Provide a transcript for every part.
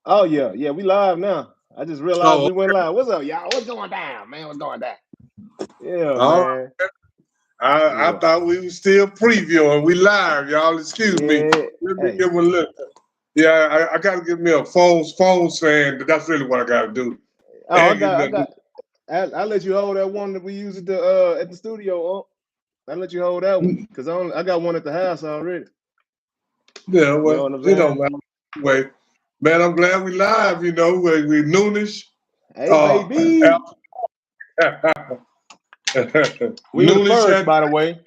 Oh yeah, yeah, we live now. I just realized Oh, we went live. What's up, y'all? What's going down, man? What's going down? Yeah, all man. right. I Yeah, thought we were still previewing. We live, y'all. Excuse me. yeah. Let me Hey, give a look. Yeah, I got to give me a phone stand. That's really what I got to do. oh, And give me I a new. got. I let you hold that one that we use at the studio. Oh, I let you hold that one because I got one at the house already. Yeah, You know well, what I'm saying? man. Anyway, man, I'm glad we live. We noonish. Hey, Uh, baby. We were the noonish first, at by the way.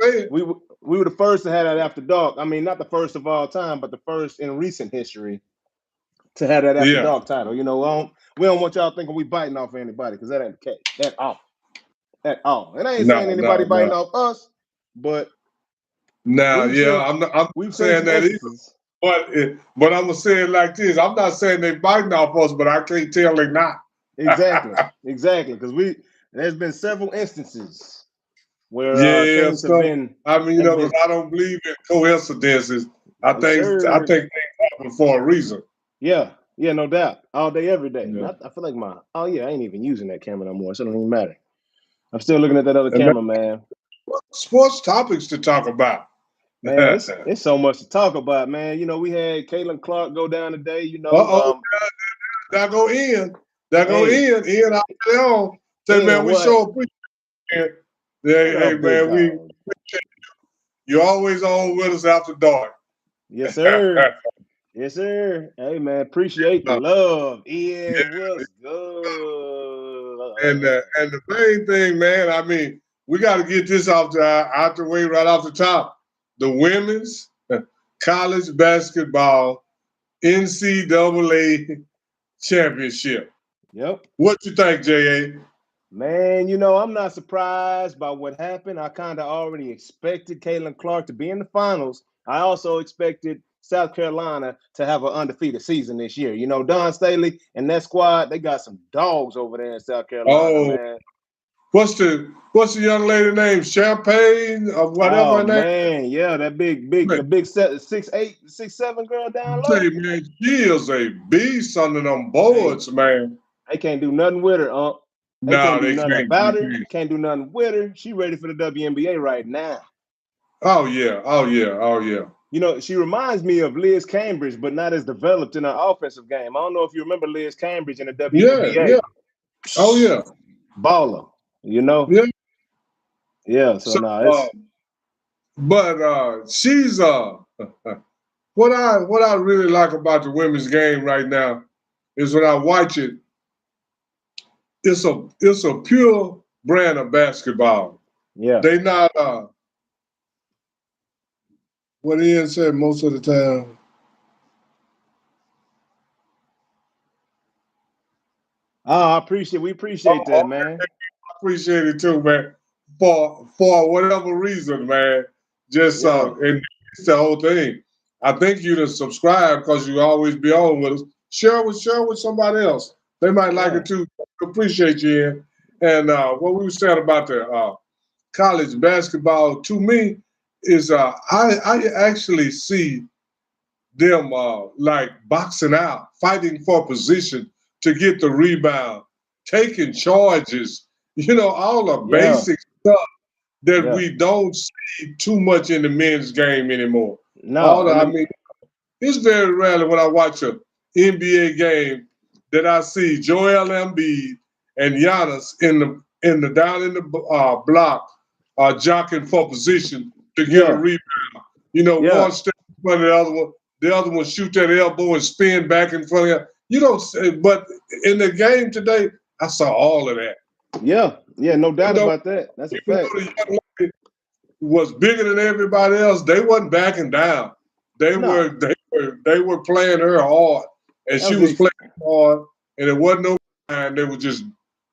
night. We were the first to have that after dark. I mean, not the first of all time, but the first in recent history to have that after Yeah. dark title. We don't want y'all thinking we biting off anybody because that ain't the case at all. At all. And I ain't saying No, anybody no, biting no. off us, but Now, we've yeah, seen I'm not we've seen saying some that either. instances. But I'm gonna say it like this. I'm not saying they biting off us, but I can't tell they not. Exactly, exactly. Because there's been several instances where Yeah, things have so been I mean, have because been I don't believe in coincidences. yes, I sir. think things happen for a reason. Yeah, yeah, no doubt. All day, every day. Yeah. I feel like oh yeah, I ain't even using that camera no more, so it don't even matter. I'm still looking at that other And that's camera, man. sports topics to talk about. Man, it's so much to talk about, man. We had Caitlin Clark go down today. Uh-oh, that go in. That go Hey, in out there on. Say, and man, we what? sure appreciate it. What Hey, up, big man, dog? you're always on with us after dark. Yes, sir. Yes, sir. Hey, man, appreciate the Uh, love. yeah, Ian, what's good? and the main thing, man, I mean, we got to get this out the way right off the top. The women's college basketball NCAA championship. Yep. What you think, JA? Man, I'm not surprised by what happened. I kind of already expected Caitlin Clark to be in the finals. I also expected South Carolina to have an undefeated season this year. Don Staley and that squad, they got some dogs over there in South Carolina, Oh, man. what's the young lady name? Champagne or whatever Oh her name? man, yeah, that the big 6'8", 6'7" girl down low. Say, man, she is a beast under them Hey, boards, man. they can't do nothing with her. They can't No, do they nothing can't. about They her. can't. Can't do nothing with her. She ready for the WNBA right now. Oh yeah. Oh yeah. Oh yeah. She reminds me of Liz Cambridge, but not as developed in her offensive game. I don't know if you remember Liz Cambridge in the Yeah. WNBA. Yeah. Oh yeah. Baller, you know? Yeah. Yeah, so So, no, uh, it's but she's what I really like about the women's game right now is when I watch it, it's a pure brand of basketball. yeah. They not what Ian said most of the time. Oh, we appreciate that, Okay, man. I appreciate it too, man. For whatever reason, man. Just Yeah. and it's the whole thing. I think you to subscribe because you always be on with us. Share with somebody else. They might like Yeah. it too. Appreciate you, Ian. And what we were saying about the college basketball to me is I actually see them like boxing out, fighting for position to get the rebound, taking charges, all the Yeah. basic stuff that Yeah. we don't see too much in the men's game anymore. No, and I mean, it's very rarely when I watch a NBA game that I see Joel Embiid and Giannis in the down in the block jockeying for position to get a yeah. rebound. Yeah. One step in front of the other one. The other one shoot that elbow and spin back in front of you. You don't say, but in the game today, I saw all of that. Yeah. Yeah, no doubt Even though, about that. That's a even fact. though the young lady was bigger than everybody else, they wasn't backing down. They were No. they they were playing her hard, and That she was was the playing hard, and it wasn't no time. They were just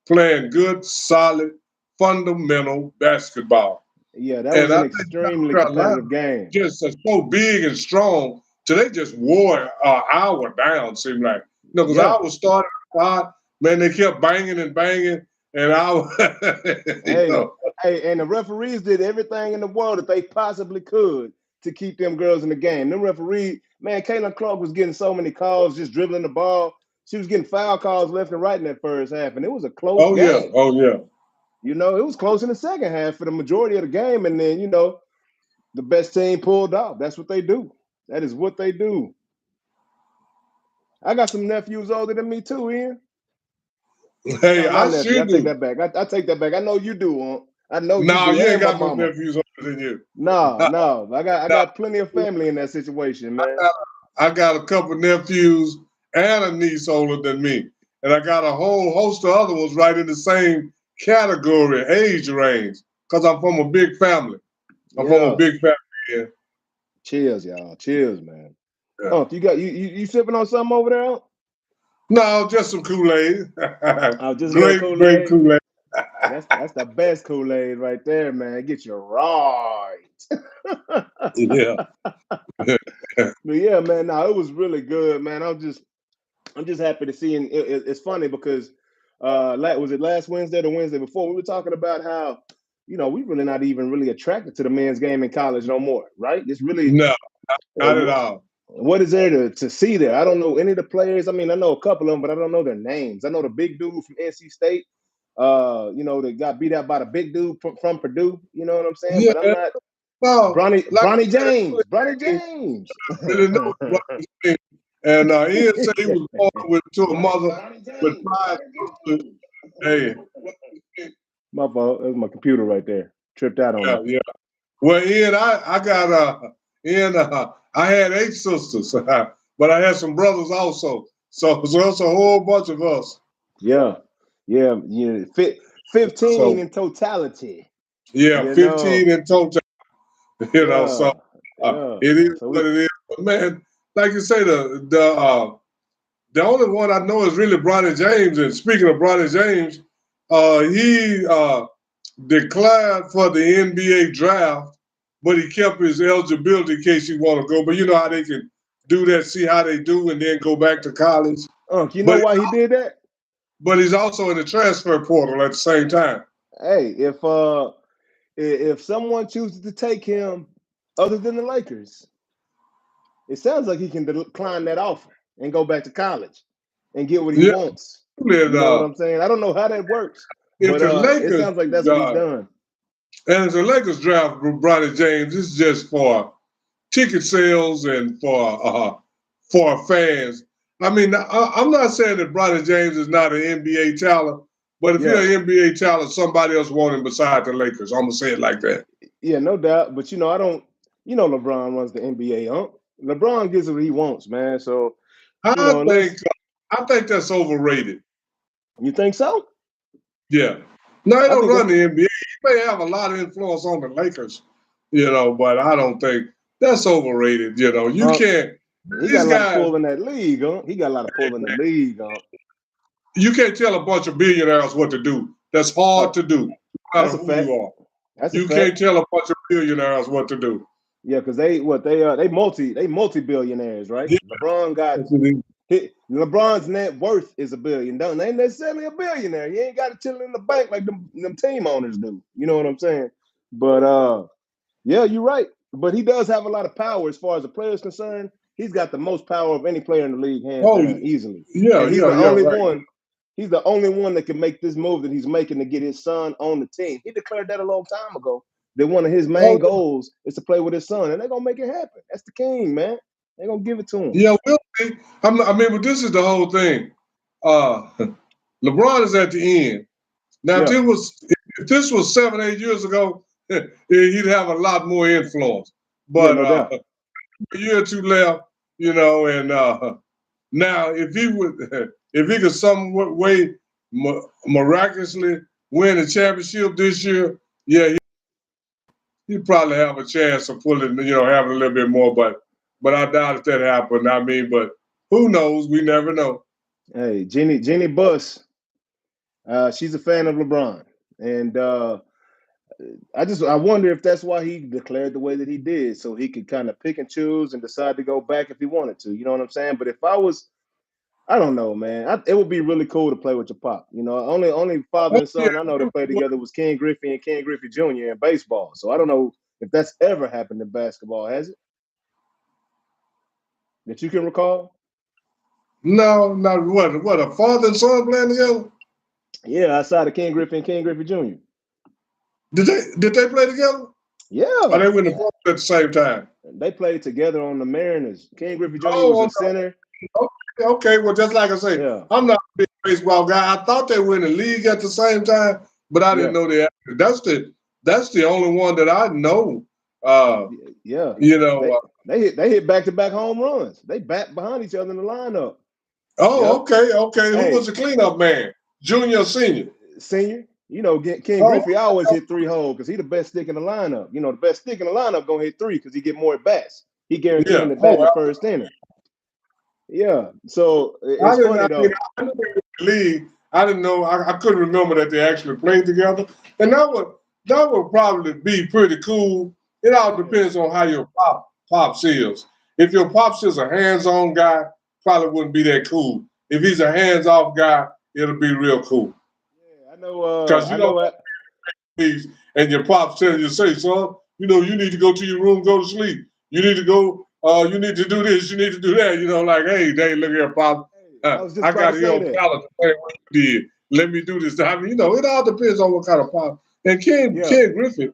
playing good, solid, fundamental basketball. that And was I an think South extremely Carolina competitive game. just are so big and strong, so they just wore our down. Seemed like because Yeah. I was starting hot, man. They kept banging and banging, and I, you Hey, know, hey, and the referees did everything in the world that they possibly could to keep them girls in the game. Them referee, man, Caitlin Clark was getting so many calls just dribbling the ball. She was getting foul calls left and right in that first half, and it was a close game. Oh yeah. You know, it was close in the second half for the majority of the game, and then, you know, the best team pulled off. That's what they do. That is what they do. I got some nephews older than me too, Ian. Hey, Not my I nephew. sure I take do. that back. I take that back. I know you do, Aunt. I know you No, do, you ain't and my got no mama. nephews older than you. No. I got plenty of family in that situation, man. I got a couple nephews and a niece older than me. And I got a whole host of other ones right in the same category, age range, because I'm from a big family. I'm from a big family. Yeah. Cheers, y'all. Cheers, man. Yeah. Oh, you sipping on something over there, Unc? No, just some Kool-Aid. Oh, just a little Grape Kool-Aid. Kool-Aid. That's the best Kool-Aid right there, man. Get you right. Yeah. But yeah, man. No, it was really good, man. I'm just happy to see. And it's funny because was it last Wednesday or the Wednesday before, we were talking about how, you know, we really not even really attracted to the men's game in college no more, right? It's really No, not at all. What is there to see there? I don't know any of the players. I mean, I know a couple of them, but I don't know their names. I know the big dude from NC State. You know, that got beat out by the big dude from Purdue. You know what I'm saying? Yeah. But I'm not Well, Bronny James. Bronny James. Really know Bronny James. And Ian said he was born to a mother with five sisters. Hey, My fault. That was my computer right there. Tripped out on me. yeah. Well, Ian, I got Ian. I had 8 sisters, but I had some brothers also. So it's a whole bunch of us. Yeah. 15 in totality. Yeah, 15 in total. You know, so it is what it is. But man, like you say, the only one I know is really Bronny James. And speaking of Bronny James, he declared for the NBA draft, but he kept his eligibility in case he want to go. But you know how they can do that, see how they do, and then go back to college. You know why he did that? But he's also in the transfer portal at the same time. Hey, if someone chooses to take him other than the Lakers, it sounds like he can decline that offer and go back to college and get what he wants. You know what I'm saying? I don't know how that works, but it sounds like that's what he's done. And if the Lakers draft Bronny James, it's just for ticket sales and for fans. I mean, I'm not saying that Bronny James is not an NBA talent, but if you're an NBA talent, somebody else wants him beside the Lakers. I'm gonna say it like that. Yeah, no doubt. But you know, LeBron runs the NBA. LeBron gets what he wants, man. So I think that's overrated. You think so? Yeah. No, he don't run the NBA. He may have a lot of influence on the Lakers, you know, but I don't think that's overrated. You know, you can't. He got a lot of pull in that league, huh? He got a lot of pull in the league, huh? You can't tell a bunch of billionaires what to do. That's hard to do, no matter who you are. You can't tell a bunch of billionaires what to do. Yeah, because they multi-billionaires, right? Yeah. LeBron's net worth is $1 billion. They ain't necessarily a billionaire. He ain't got it chilling in the bank like them team owners do. You know what I'm saying? But yeah, you're right. But he does have a lot of power as far as the player is concerned. He's got the most power of any player in the league, hands down, easily. Yeah, and he's the only one. He's the only one that can make this move that he's making to get his son on the team. He declared that a long time ago. That one of his main goals is to play with his son, and they're gonna make it happen. That's the king, man. They're gonna give it to him. Yeah, we'll see. I mean, but this is the whole thing. LeBron is at the end. Now, if this was 7-8 years ago, he'd have a lot more influence. But a year or two left, you know, and now if he could some way miraculously win a championship this year, yeah, he'd probably have a chance of pulling, you know, having a little bit more. But I doubt if that happened. I mean, but who knows? We never know. Hey, Jenny Buss, she's a fan of LeBron, and I wonder if that's why he declared the way that he did, so he could kind of pick and choose and decide to go back if he wanted to. You know what I'm saying? But if I don't know, man. It would be really cool to play with your pop. You know, only father and son I know that played together was Ken Griffey and Ken Griffey Jr. in baseball. So I don't know if that's ever happened in basketball, has it? That you can recall? No, not what a father and son playing together? Yeah, outside of Ken Griffey and Ken Griffey Jr. Did they play together? Or Yeah, they went to Florida at the same time? they played together on the Mariners. Ken Griffey Jr. was Oh, a center. okay. Well, just like I say, Yeah, I'm not a big baseball guy. I thought they were in the league at the same time, but I didn't yeah, know they. That's the only one that I know. Uh, yeah. you know. They they hit back-to-back home runs. They back behind each other in the lineup. Oh, Yep. okay. Who was Hey, the cleanup man? Junior or senior? senior. You know, Ken Oh, Griffey always hit 3 holes because he the best stick in the lineup. You know, the best stick in the lineup gonna hit 3 because he get more at bats. He guaranteed yeah. him at bat in Oh, the first inning. Yeah. So I it's didn't. funny I mean, though. I knew they were in the league. I didn't know. I couldn't remember that they actually played together, and that would probably be pretty cool. It all Yeah. depends on how your pops is. If your pops is a hands-on guy, probably wouldn't be that cool. If he's a hands-off guy, it'll be real cool. Yeah, I know. Because I know. and your pops telling you, say, son, you need to go to your room, go to sleep. You need to go. You need to do this. You need to do that. Like, hey, look here, pop. I was just I about got to to say your that. talent to play what you did. Let me do this. I mean, it all depends on what kind of pop. And Ken Yeah. Griffith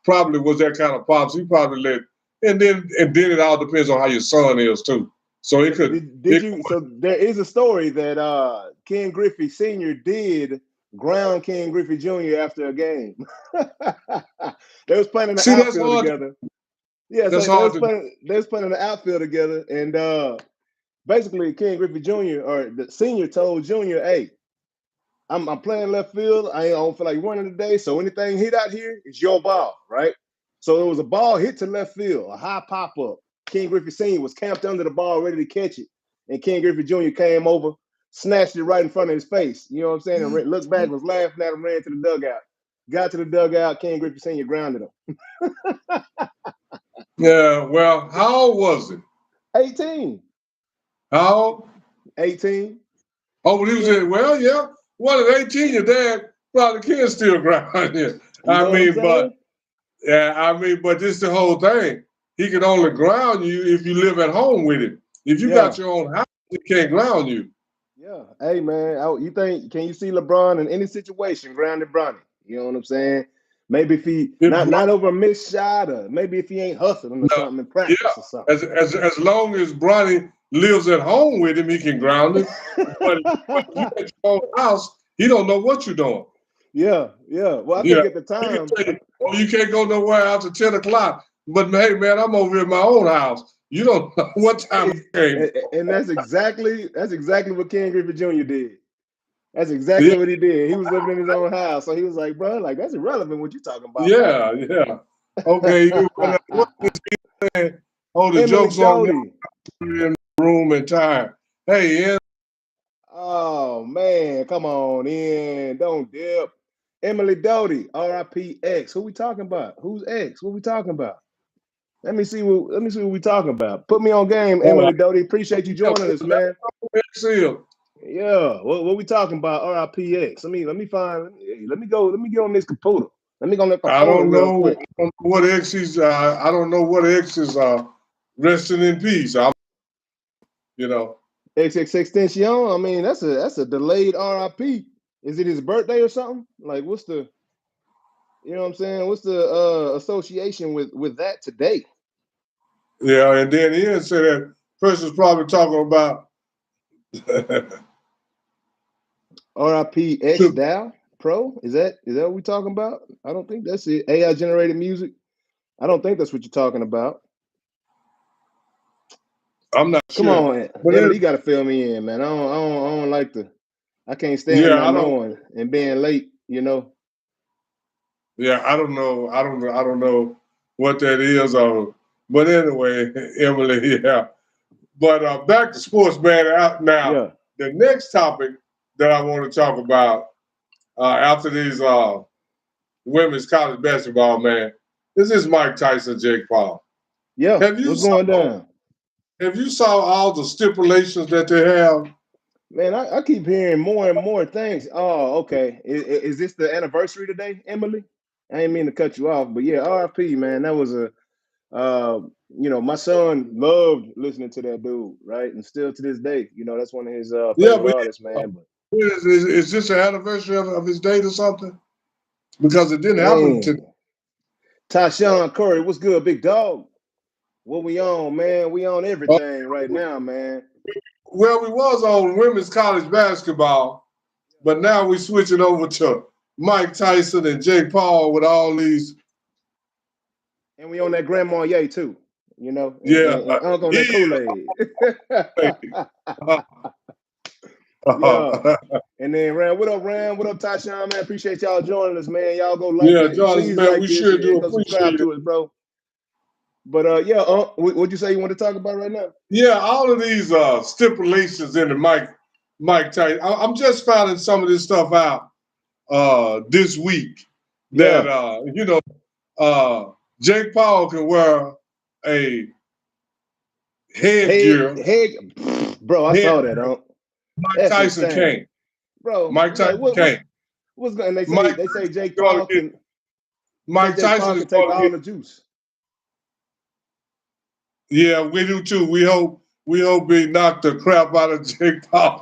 probably was that kind of pops. He probably and then it all depends on how your son is too. So it could. Did you? So there is a story that Ken Griffey Sr. did ground Ken Griffey Jr. after a game. They was playing in the See, that's outfield hard. together. Yeah, so That's hard to. they was playing in the outfield together, and basically Ken Griffey Jr. or the senior told Junior, "Hey, I'm playing left field. I don't feel like running today, so anything hit out here is your ball, right?" So it was a ball hit to left field, a high pop up. Ken Griffey Sr. was camped under the ball, ready to catch it, and Ken Griffey Jr. came over, snatched it right in front of his face. You know what I'm saying? And looked back, was laughing at him, ran to the dugout. Got to the dugout. Ken Griffey Sr. grounded him. Yeah. Well, how old was it? 18. How old? 18. Oh, but he was Ken, in. Well, yeah. Well, at 18, your dad probably can still ground you. you know what I'm But saying? yeah, but this is the whole thing. He can only ground you if you live at home with him. If you Yeah. got your own house, he can't ground you. Yeah. Hey man, can you see LeBron in any situation grounded Bronny? You know what I'm saying? Maybe if he If not over a missed shot, or maybe if he ain't hustling or no, something in yeah, practice or something. as long as Bronny lives at home with him, he can ground him. But if you at your own house, he don't know what you're doing. Yeah. Well, I Yeah, think at the he can time, say, "Oh, you can't go nowhere after 10 o'clock." But hey, man, I'm over here in my own house. You don't know what time I came. and that's exactly what Ken Griffey Jr. did. That's Yeah, exactly what he did. He was living in his own house, so he was like, "Bro, like that's irrelevant. What you talking about, man?" yeah. Okay, what is he saying? Oh, the Emily joke's on Doty. y'all in the room and time. Hey, Ian, Oh man, come on in. Don't dip. Emily Doty, RIP X. Who we talking about? Who's X? What we talking about? Let me see what we talking about. Put me on game, oh, Emily Doty. Appreciate you yeah, joining us, man. Seal. Yeah. What we talking about? RIP X. Let me get on this computer. Let me go on that I computer don't real know. quick. I don't know what X is. I don't know what X is. Resting in peace. You know. XX Extension. I mean, that's a delayed RIP. Is it his birthday or something? Like what's the you know what I'm saying? What's the association with that today? Yeah, and then Ian said that person's probably talking about. RIP X Dow Pro? Is that what we talking about? I don't think that's it. AI generated music. I don't think that's what you're talking about. I'm not Come sure, on, but Emily, you gotta fill me in, man. I don't like I can't stand yeah, not I don't. knowing and being late, you know. Yeah, I don't know. I don't know what that is. But anyway, Emily, yeah. But back to sports, man. Out now. Yeah. The next topic that I want to talk about after these women's college basketball, man, is Mike Tyson, Jake Paul. Yeah. Have you What's going saw down? Have you saw all the stipulations that they have? Man, I keep hearing more and more things. Oh, okay. Is this the anniversary today, Emily? I ain't mean to cut you off, but yeah, RIP, man. That was a my son loved listening to that dude, right? And still to this day, that's one of his Yeah, favorite but artists, man. But is this an anniversary of his date or something? Because it didn't happen to. man, Tyshawn Curry, what's good, big dog? What we on, man? We on everything right now, man. Well, we was on women's college basketball, but now we switching over to Mike Tyson and Jake Paul with all these. And we on that Grandma Ye too, Yeah, and Uncle on that yeah. Kool-Aid. Yeah. And then Ram, what up, Ram? What up, Tyshawn, man? Appreciate y'all joining us, man. Y'all go like Yeah, that. Jonas, Please man, like we this sure do and go subscribe appreciate it. to us, bro. But what'd you say you want to talk about right now? Yeah, all of these stipulations in the Mike Tyson. I'm just finding some of this stuff out this week that Jake Paul can wear a headgear. Bro, I saw that, Mike That's Tyson insane. can't. Bro, Mike like Tyson can't. what's going? They Mike say Jake Tyson Paul can. Mike Tyson is take going to all get. the juice. Yeah, we do too. We hope he knocked the crap out of Jake Paul.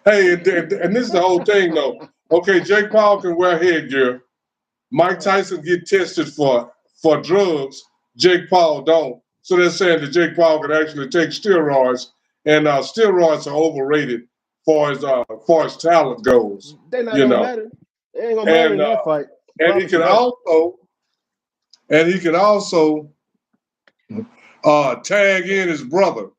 Hey, and this is the whole thing though. Okay, Jake Paul can wear headgear. Mike Tyson get tested for drugs. Jake Paul don't. So they're saying that Jake Paul can actually take steroids, and steroids are overrated far as talent goes. They're not gonna matter. They ain't gonna matter in that fight. And he can also tag in his brother,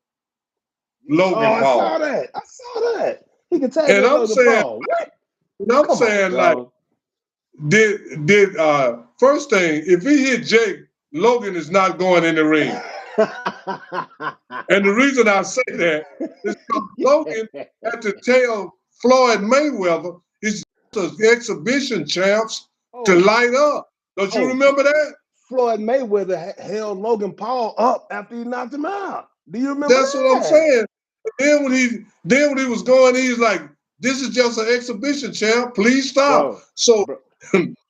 Logan Paul. I saw that. He can tag And in I'm Logan saying, Paul. What? And I'm saying, like, did first thing, if he hit Jake, Logan is not going in the ring. And the reason I say that is because Logan had to tell Floyd Mayweather it's just exhibition champs to light up. Don't you remember that? Floyd Mayweather held Logan Paul up after he knocked him out. Do you remember That's what I'm saying. Then when he was going, he's like, "This is just an exhibition champ. Please stop."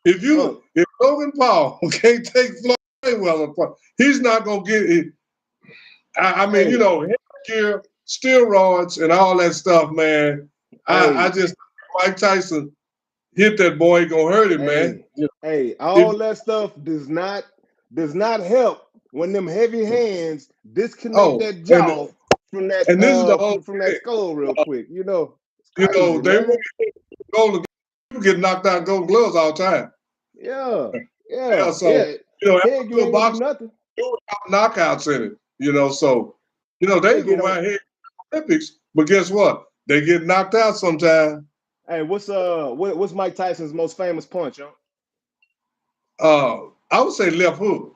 If Logan Paul can't take Floyd Mayweather, he's not gonna get it. I mean, healthcare, steroids, and all that stuff, man. I just Mike Tyson hit that boy, he gonna hurt him, man. Hey, all that stuff does not help when them heavy hands disconnect that jaw from that and this is the whole from that skull real quick. They get knocked out golden gloves all the time. Yeah. So headgear ain't nothing. Knockouts in it, so they go out here Olympics, but guess what? They get knocked out sometimes. Hey, what's Mike Tyson's most famous punch, I would say left hook.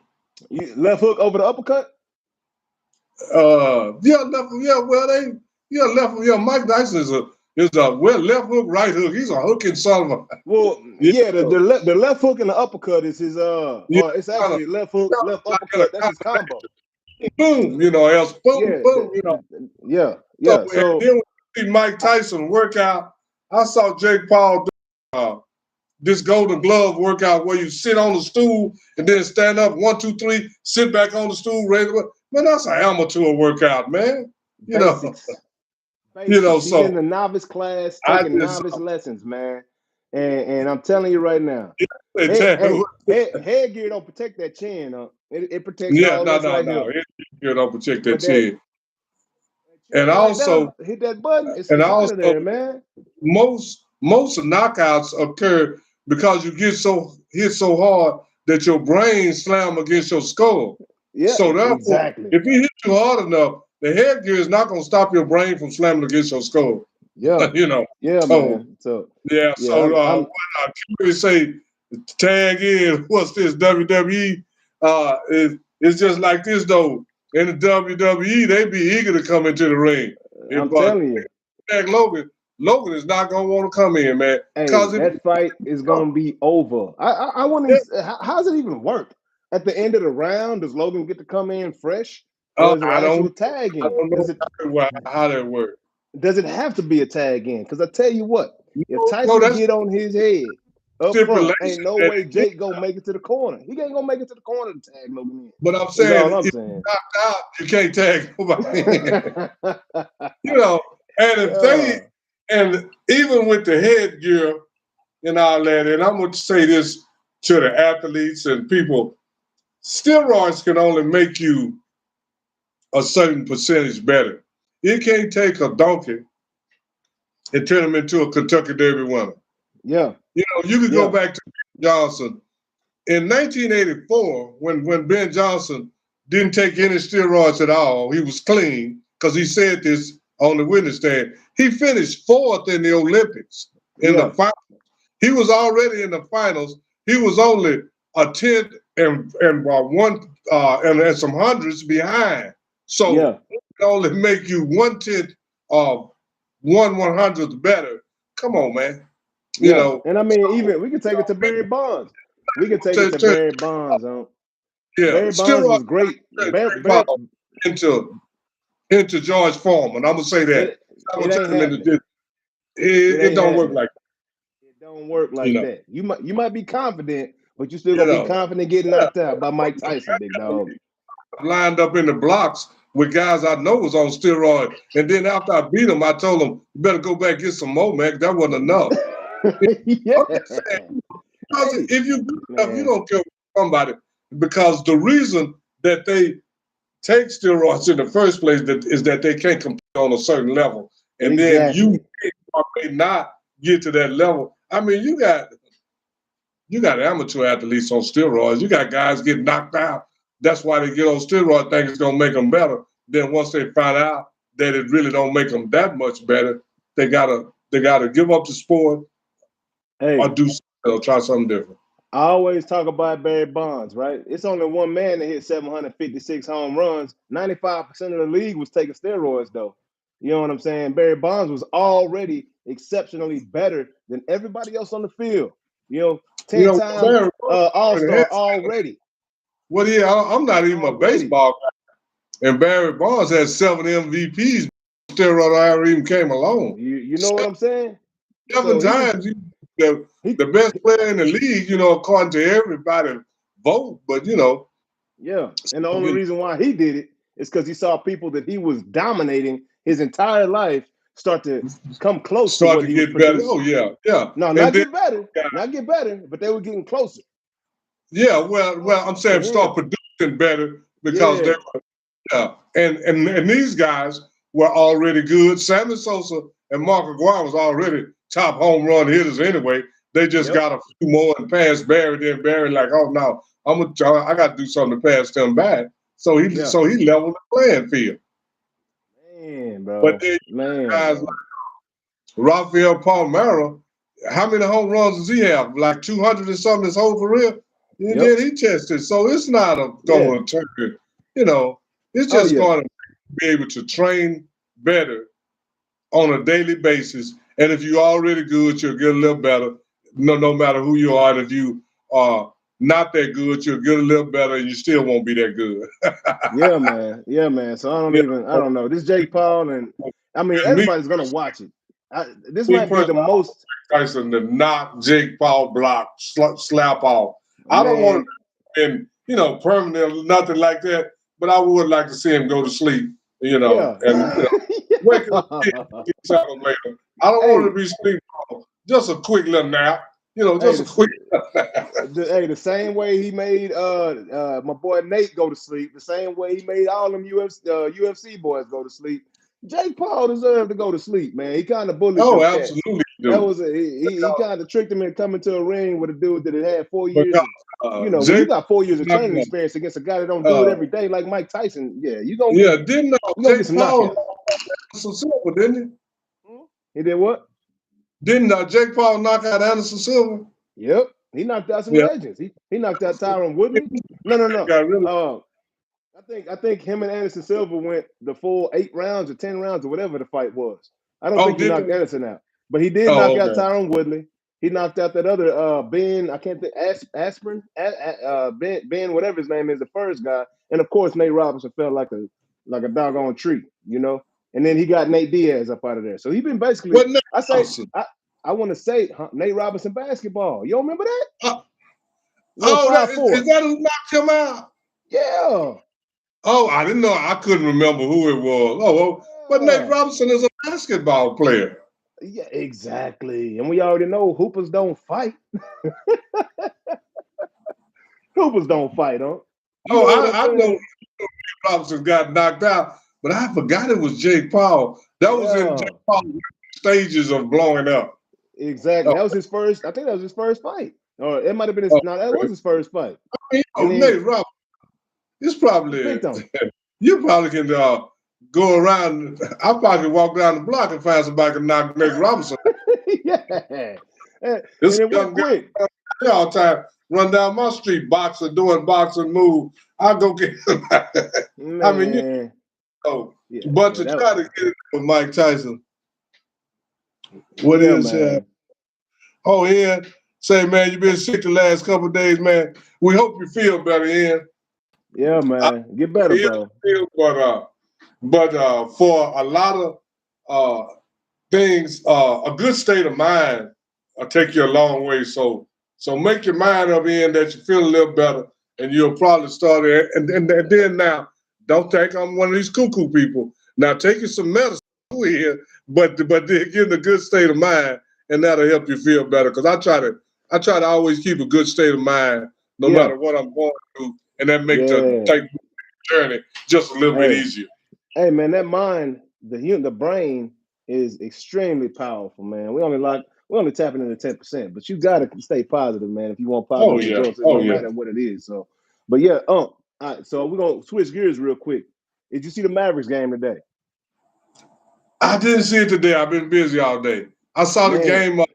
Left hook over the uppercut? Mike Tyson is a left hook, right hook. He's a hooking son of a. Well, the left hook and the uppercut is his it's actually left hook, left uppercut. That's his combo. Boom, else boom, boom, Yeah. So then when you see Mike Tyson workout, I saw Jake Paul do this golden glove workout where you sit on the stool and then stand up, 1, 2, 3, sit back on the stool, raise it. Man, that's an amateur workout, man. Basics. So in the novice class, taking novice lessons, man. And I'm telling you right now, headgear don't protect that chin. It protects all this right here. Headgear don't protect that chin. And also hit that button. It's out of there, man. Most knockouts occur because you get hit so hard that your brain slam against your skull. Yeah, so therefore, exactly. If he hit you hard enough, the headgear is not going to stop your brain from slamming against your skull. Yeah, Yeah, man. So when I say tag in, what's this WWE? It's just like this though. In the WWE, they be eager to come into the ring. I'm telling you, tag Logan is not gonna want to come in, man. Because that fight is gonna be over. I want to. How does it even work? At the end of the round, does Logan get to come in fresh? Or is it actual tag in? I don't know how that works. Does it have to be a tag in? Because I tell you what, if Tyson get on his head up front. stipulation Ain't no that way Jake gonna make it to the corner. He ain't gonna make it to the corner to tag Logan in. but I'm That's saying all I'm if saying. you knocked out, you can't tag nobody in. You know, and if they and even with the headgear and all that, and I'm going to say this to the athletes and people, steroids can only make you a certain percentage better. You can't take a donkey and turn him into a Kentucky Derby winner. Yeah. You know, you could go back to Ben Johnson. In 1984, when Ben Johnson didn't take any steroids at all, he was clean because he said this on the witness stand. He finished 4th in the Olympics in the finals. He was already in the finals. He was only a tenth and one and some hundreds behind. So it can only make you 1/10 of 1/100th better. Come on, man. You know, and I mean, even we can take it to Barry Bonds. We can take it to Barry Bonds. Barry Bonds was great. Barry, into George Foreman. I'm gonna say that. It don't work like that. It don't work like that. You might be confident, but you still gonna be confident getting knocked out by Mike Tyson, big dog. Lined up in the blocks with guys I know was on steroids, and then after I beat them, I told them, "You better go back and get some more, man. That wasn't enough." If you good enough, you don't care somebody, because the reason that they take steroids in the first place is that they can't compete on a certain level, and then you may not get to that level. I mean, you got amateur athletes on steroids. You got guys getting knocked out. That's why they get on steroids, think it's gonna make them better. Then once they find out that it really don't make them that much better, they gotta give up the sport or do something or try something different. I always talk about Barry Bonds, right? It's only one man that hit 756 home runs. 95% of the league was taking steroids, though. You know what I'm saying? Barry Bonds was already exceptionally better than everybody else on the field. 10-time All-Star already. Well, yeah, I'm not even a baseball guy. And Barry Bonds had 7 MVPs. Steroid era even came along. You know what I'm saying? 7 times. The best player in the league, according to everybody vote, but Yeah, and the only reason why he did it is because he saw people that he was dominating his entire life start to come close to what he was producing. Oh, yeah. No, not get better, but they were getting closer. Yeah, well, I'm saying start producing better because they were, and these guys were already good. Sammy Sosa and Mark Aguirre was already top home run hitters anyway. They just got a few more and passed Barry. Then Barry like, oh no, I got to do something to pass them back. So he leveled the playing field. Man, bro. But then guys like Rafael Palmeiro, how many home runs does he have? Like 200 and something his whole career. And then he tested. So it's not going to turn. It's just going to be able to train better on a daily basis. And if you're already good, you'll get a little better. No matter who you are, and if you are not that good, you'll get a little better, and you still won't be that good. Yeah, man. So I don't know. This Jake Paul, and I mean, everybody's gonna watch it. This might be the most Tyson to knock Jake Paul block, slap off. I don't want him, permanent, nothing like that. But I would like to see him go to sleep, and wake up later. I don't want to be sleeping. Just a quick little nap. Just a quick. The same way he made my boy Nate go to sleep, the same way he made all them UFC boys go to sleep. Jake Paul deserved to go to sleep, man. He kind of bullied. Oh, absolutely. That was he kind of tricked him into coming to a ring with a dude that had 4 years. When you got 4 years of training experience against a guy that don't do it every day like Mike Tyson, you gonna didn't Jake Paul Anderson Silva, didn't he? He did what? Didn't Jake Paul knock out Anderson Silva? Yep, he knocked out some legends. He knocked out Tyron Woodley. No. I think him and Anderson Silva went the full 8 rounds or 10 rounds or whatever the fight was. I don't think he knocked Anderson out, but he did knock out Tyron Woodley. He knocked out that other Ben. I can't think Aspirin. Ben, whatever his name is, the first guy, and of course Nate Robinson fell like a doggone tree, And then he got Nate Diaz up out of there. So he been basically. I want to say Nate Robinson basketball. You don't remember that? Uh, Little that 5'4". is that who knocked him out? Yeah. Oh, I didn't know. I couldn't remember who it was. Oh, well, but Nate Yeah. Robinson is a basketball player. Yeah, exactly. And we already know hoopers don't fight. Hoopers don't fight, huh? You Oh, know what I'm I know saying? Robinson got knocked out, but I forgot it was Jake Paul. That was in Yeah, Jake Paul's stages of blowing up. exactly. Oh, That was his first. I think that was his first fight. Or it might have been his. No, that was his first fight. And then Nate Robinson, it's he probably picked on him. you probably can go around. I probably can walk down the block and find somebody can knock Nate Robinson. Yeah. And This it went young quick. guy all the time run down my street boxing, doing boxing move. I go get him. I mean, Man. Yeah, but yeah, to try to get it with Mike Tyson, what yeah, is man. oh, Ian, say, man, you've been sick the last couple of days, man. We hope you feel better, Ian. Yeah, man. Get better, bro. But for a lot of things, a good state of mind will take you a long way. So make your mind up, Ian, that you feel a little better, and you'll probably start it. And then now, don't think I'm one of these cuckoo people. Now, taking some medicine here, but then get in a good state of mind, and that'll help you feel better. Because I try to always keep a good state of mind, no Yeah, matter what I'm going through, and that makes yeah. the journey just a little bit easier. Hey, man, that mind, the brain is extremely powerful, man. We only tapping into 10%, but you gotta stay positive, man, if you want Oh positive yeah, results, oh no yeah. matter what it is. So, but yeah, all right, so we're gonna switch gears real quick. Did you see the Mavericks game today? I didn't see it today. I've been busy all day. I saw the Man, game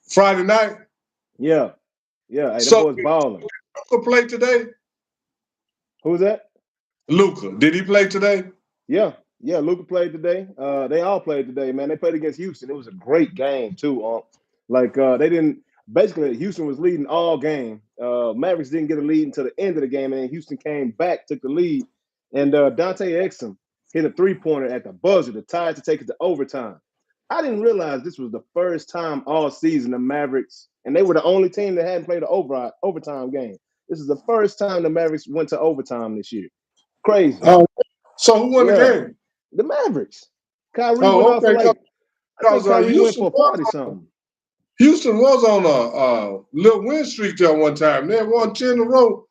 Friday night. yeah. Hey, the So boy's balling. Luka play today? Who's that? Luka, did he play today? Yeah. Luka played today. They all played today, man. They played against Houston. It was a great game too. They didn't. Basically, Houston was leading all game. Mavericks didn't get a lead until the end of the game, and then Houston came back, took the lead, and Dante Exum hit a 3-pointer at the buzzer to tie it to take it to overtime. I didn't realize this was the first time all season the Mavericks, and they were the only team that hadn't played an overtime game. This is the first time the Mavericks went to overtime this year. Crazy. So who won the Yeah. game? The Mavericks. Kyrie went Oh, out for okay. I think Kyrie went for 40 something. Houston was on a little win streak there one time. They won 10 in a row.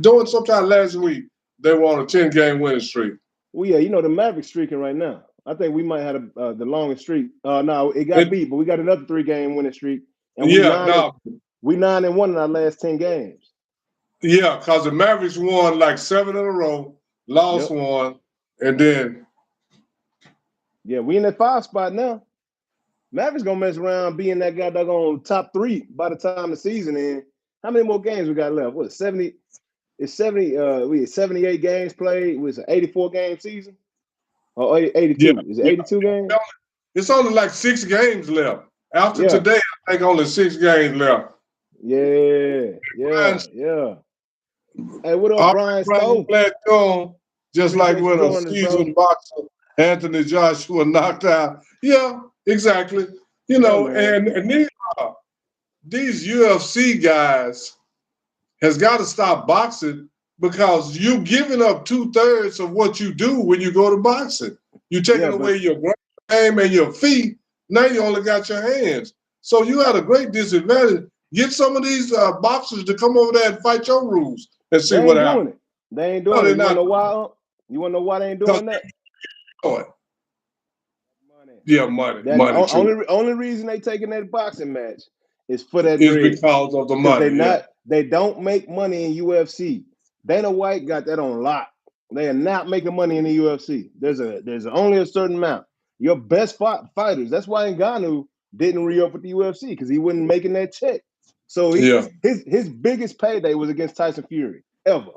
Doing sometime last week, they won a 10-game winning streak. Well, yeah, the Mavericks streaking right now. I think we might have the longest streak. No, it got beat, but we got another 3-game winning streak, and we 9-1 in our last 10 games. Yeah, because the Mavericks won like 7 in a row, lost one, and then we in that 5 spot now. Mavericks gonna mess around being that guy on top 3 by the time the season ends. How many more games we got left? What 70? It's 70. We had 78 games played. It was an 84-game season. Or 82. Yeah, Is it 82 games? It's only like 6 games left. After today, I think only 6 games left. Yeah. Hey, what up, Brian Stowe? Just like when a seasoned boxer, Anthony Joshua, knocked out. Yeah, exactly. And these UFC guys has got to stop boxing because you're giving up 2/3 of what you do when you go to boxing. You're taking away your game and your feet. Now you only got your hands. So you had a great disadvantage. Get some of these boxers to come over there and fight your rules and see what happens. They ain't doing it. You want to know why? You want to know why they ain't doing that? Money. Yeah, money. Only reason they taking that boxing match is for that bread. Because of the money. They don't make money in UFC. Dana White got that on lock. They are not making money in the UFC. There's only a certain amount. Your best fighters. That's why Ngannou didn't re-up with the UFC because he wasn't making that check. So his biggest payday was against Tyson Fury ever,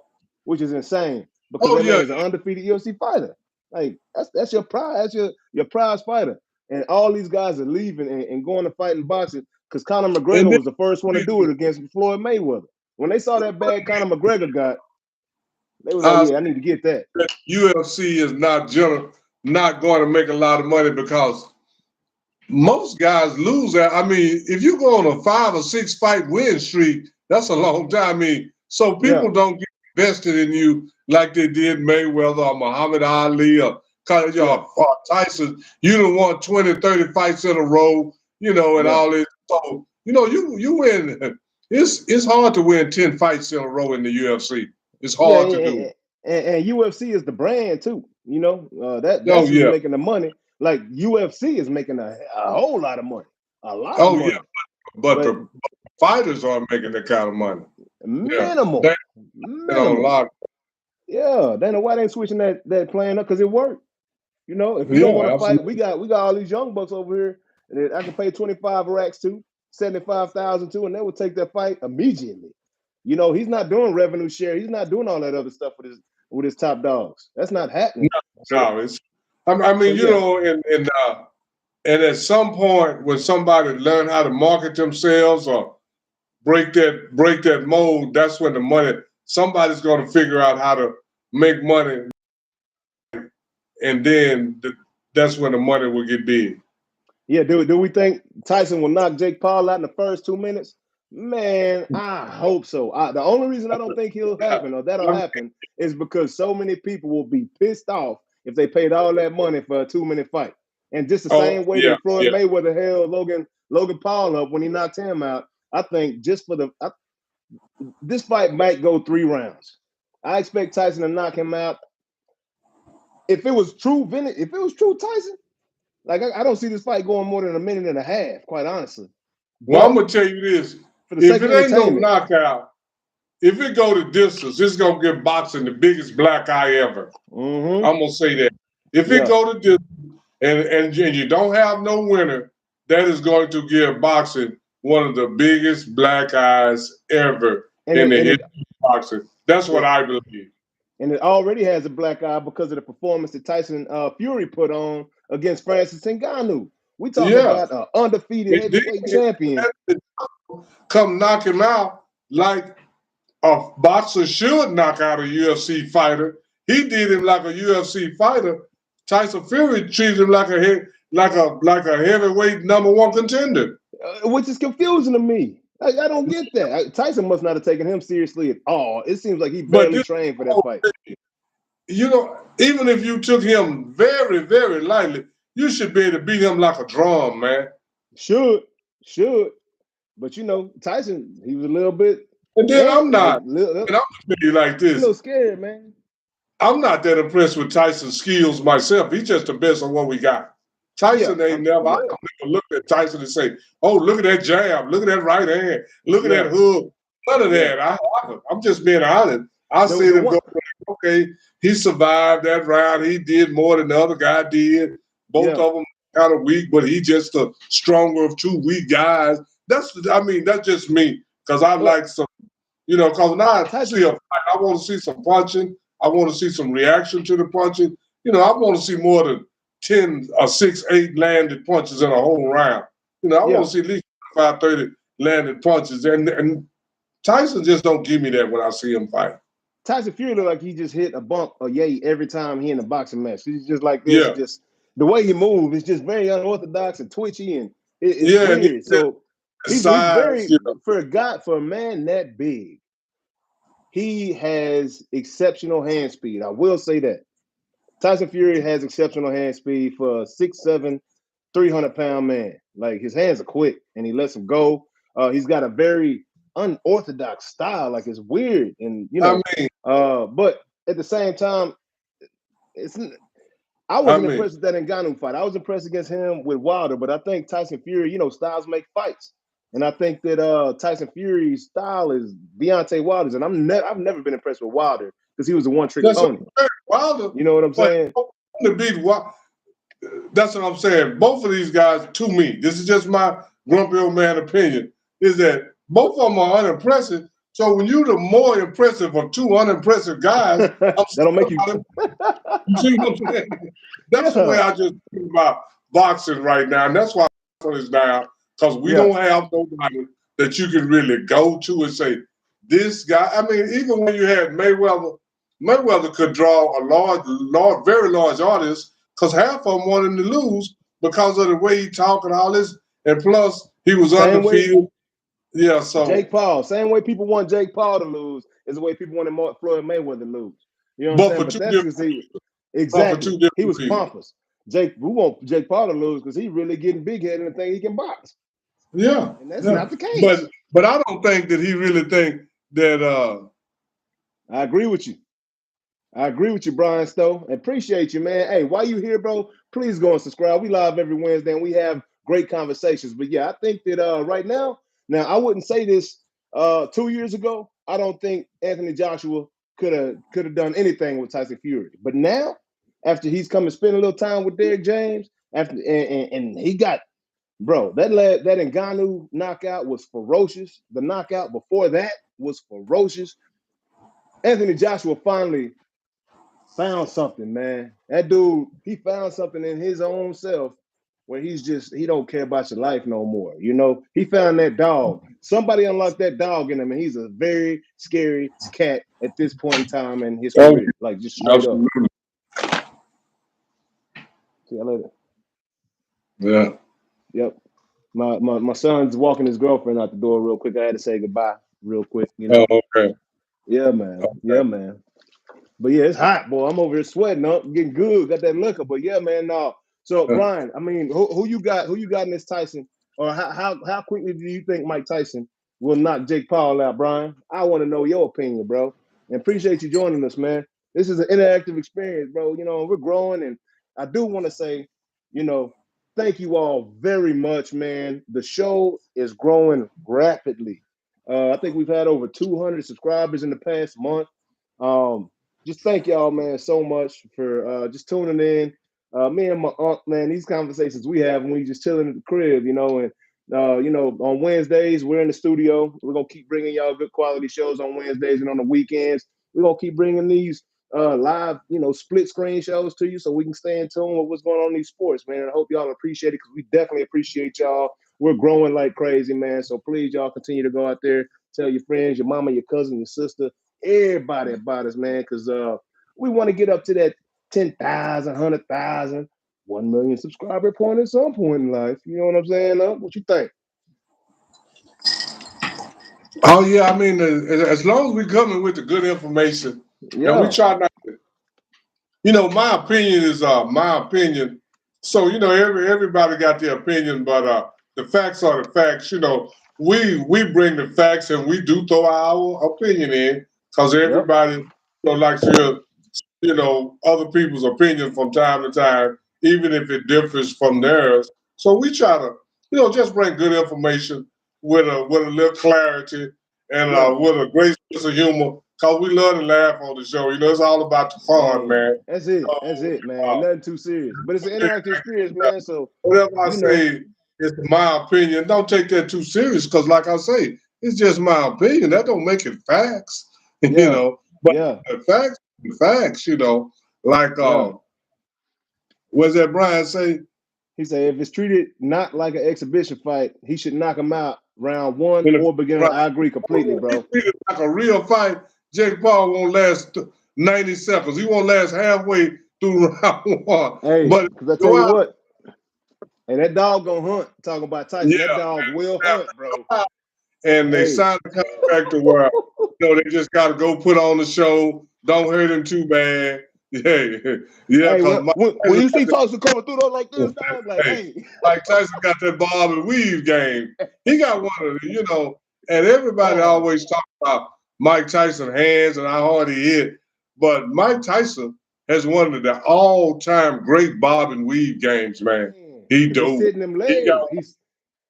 which is insane because that man is an undefeated UFC fighter. Like that's your prize. That's your prize fighter. And all these guys are leaving and going to fight in boxing because Conor McGregor was the first one to do it against Floyd Mayweather. When they saw that bad Conor McGregor got, they was like, I need to get that. UFC is not not going to make a lot of money because most guys lose that. I mean, if you go on a 5 or 6 fight win streak, that's a long time. I mean, so people don't get invested in you like they did Mayweather or Muhammad Ali or Tyson. You done won 20, 30 fights in a row, and all this. So, you win. It's hard to win 10 fights in a row in the UFC. It's hard to do. And UFC is the brand too. That's who's making the money. Like UFC is making a whole lot of money. A lot of money. But the fighters aren't making that kind of money. Minimal. Minimal. Yeah, Dana White ain't switching that plan up because it worked. If you don't want to fight, we got all these young bucks over here that I can pay 25 racks to, 75,000 to, and they will take that fight immediately. He's not doing revenue share. He's not doing all that other stuff with his top dogs. That's not happening. No, and at some point when somebody learn how to market themselves or break that mold, that's when the money. Somebody's going to figure out how to make money, and then that's when the money will get big. Yeah, do we think Tyson will knock Jake Paul out in the first 2 minutes? Man, I hope so. The only reason I don't think that'll happen is because so many people will be pissed off if they paid all that money for a 2-minute fight. And just the same way that Floyd Mayweather held Logan Paul up when he knocked him out, I think just for this fight might go 3 rounds. I expect Tyson to knock him out. If it was true Tyson, like I don't see this fight going more than a minute and a half, quite honestly. Well, I'm gonna tell you this: if it ain't no knockout, if it go to distance, it's gonna give boxing the biggest black eye ever. Mm-hmm. I'm gonna say that. If it go to distance and you don't have no winner, that is going to give boxing one of the biggest black eyes ever in the history of boxing. That's what I believe. And it already has a black eye because of the performance that Tyson Fury put on against Francis Ngannou. We talking about an undefeated heavyweight champion. Come knock him out like a boxer should knock out a UFC fighter. He did him like a UFC fighter. Tyson Fury treated him like a heavyweight #1 contender. Which is confusing to me. I don't get that. Tyson must not have taken him seriously at all. It seems like he barely trained for that fight. Even if you took him very, very lightly, you should be able to beat him like a drum, man. Should. But Tyson, he was a little bit. And then I'm not. And I'm gonna tell you like this. A little scared, man. I'm not that impressed with Tyson's skills myself. He's just the best of what we got. Tyson ain't never. I don't never look at Tyson and say, "Oh, look at that jab! Look at that right hand! Look at that hook!" None of that. I'm just being honest. I see him go. Okay, he survived that round. He did more than the other guy did. Both of them kind of weak, but he just the stronger of 2 weak guys. That's just me because I like some, because now I see a fight. I want to see some punching. I want to see some reaction to the punching. I want to see more than 10 or 6, 8 landed punches in a whole round. I want to see at least 25, 30 landed punches. And Tyson just don't give me that when I see him fight. Tyson Fury look like he just hit a bump or yay every time he in a boxing match. He's just like this. Yeah. Just the way he moves is just very unorthodox and twitchy, and it's weird. So he's very for a man that big, he has exceptional hand speed. I will say that. Tyson Fury has exceptional hand speed for a 6'7", 300-pound man. Like his hands are quick and he lets them go. He's got a very unorthodox style. Like it's weird, and but at the same time, I wasn't impressed with that Ngannou fight. I was impressed against him with Wilder, but I think Tyson Fury, styles make fights, and I think that Tyson Fury's style is Deontay Wilder's, and I've never been impressed with Wilder because he was a one-trick pony. Wilder, you know what I'm saying? To beat Wilder, that's what I'm saying. Both of these guys, to me, this is just my grumpy old man opinion, is that both of them are unimpressive. So when you're the more impressive of 2 unimpressive guys, that'll make you. You see what I'm saying? That's the way I just think about boxing right now, and that's why I'm is down, because we don't have nobody that you can really go to and say, this guy. I mean, even when you had Mayweather could draw a very large audience because half of them wanted him to lose because of the way he talked and all this, and plus he was Same way undefeated. Yeah, so Jake Paul, same way people want Jake Paul to lose is the way people wanted Floyd Mayweather to lose. You know what I'm but saying? for But two that's different, because he but for exactly two he different was people. pompous. We want Jake Paul to lose because he really getting big headed and think he can box. Yeah, And that's yeah. not the case. But I don't think that he really think that. I agree with you. I agree with you, Brian Stowe. Appreciate you, man. Hey, while you here, bro, please go and subscribe. We live every Wednesday and we have great conversations. But yeah, I think that right now I wouldn't say this 2 years ago. I don't think Anthony Joshua could have done anything with Tyson Fury. But now, after he's come and spend a little time with Derrick James, and he got that Ngannou knockout was ferocious. The knockout before that was ferocious. Anthony Joshua finally found something, man. That dude, he found something in his own self where he don't care about your life no more. You know, he found that dog. Somebody unlocked that dog in him, and he's a very scary cat at this point in time in his Oh, career. Like just straight up. absolutely. See you later. Yeah. Yep. My son's walking his girlfriend out the door real quick. I had to say goodbye real quick, you Oh, know. okay. Yeah, man. Okay. Yeah, man. But yeah, it's hot, boy. I'm over here sweating up, getting good, got that liquor. But yeah, man, no. So Brian, I mean, who you got? Who you got in this Tyson? Or how quickly do you think Mike Tyson will knock Jake Paul out, Brian? I want to know your opinion, bro. And appreciate you joining us, man. This is an interactive experience, bro. You know, we're growing, and I do want to say, you know, thank you all very much, man. The show is growing rapidly. I think we've had over 200 subscribers in the past month. Just thank y'all, man, so much for just tuning in. Me and my aunt, man, these conversations we have when we just chilling at the crib, you know, and on Wednesdays we're in the studio. We're gonna keep bringing y'all good quality shows on Wednesdays and on the weekends. We're gonna keep bringing these live, split screen shows to you so we can stay in tune with what's going on in these sports, man. And I hope y'all appreciate it because we definitely appreciate y'all. We're growing like crazy, man. So please, y'all continue to go out there, tell your friends, your mama, your cousin, your sister, everybody about us, man, because we want to get up to that 10,000, 100,000, 1 million subscriber point at some point in life. You know what I'm saying? What you think? Oh yeah, I mean, as long as we coming with the good information, and we Yeah. try not to, my opinion is my opinion. So everybody got their opinion, but the facts are the facts. We bring the facts and we do throw our opinion in because Yep. everybody likes to hear other people's opinion from time to time, even if it differs from theirs. So we try to just bring good information with a little clarity and Yeah. with a great sense of humor. Cause we love to laugh on the show. It's all about the fun, Man, man. that's it. That's So, it, man. Nothing too serious. But it's an interactive experience, man. So, whatever I you know, say is my opinion. Don't take that too serious, because like I say, it's just my opinion. That don't make it facts, yeah. But Yeah. the facts, like Yeah. what's that Brian say? He said if it's treated not like an exhibition fight, he should knock him out round one When or beginning. right, I agree completely, bro. it's like a real fight. Jake Paul won't last 90 seconds. He won't last halfway through round one. Hey, But because I tell go you out, what, and that dog gonna hunt. Talking about Tyson, that yeah, dog will hunt, bro. and they Hey, signed a contract to where they just got to go put on the show. Don't hurt him too bad. Yeah, yeah. hey, Because Mike when Tyson you see got Tyson coming through there like this, that, dog, like, hey, hey, Mike Tyson got that bob and weave game. He got one of the, and everybody oh, always talk about Mike Tyson hands and how hard he hit, but Mike Tyson has one of the all-time great bob and weave games, man. man, He because he's do. sitting them He got, legs.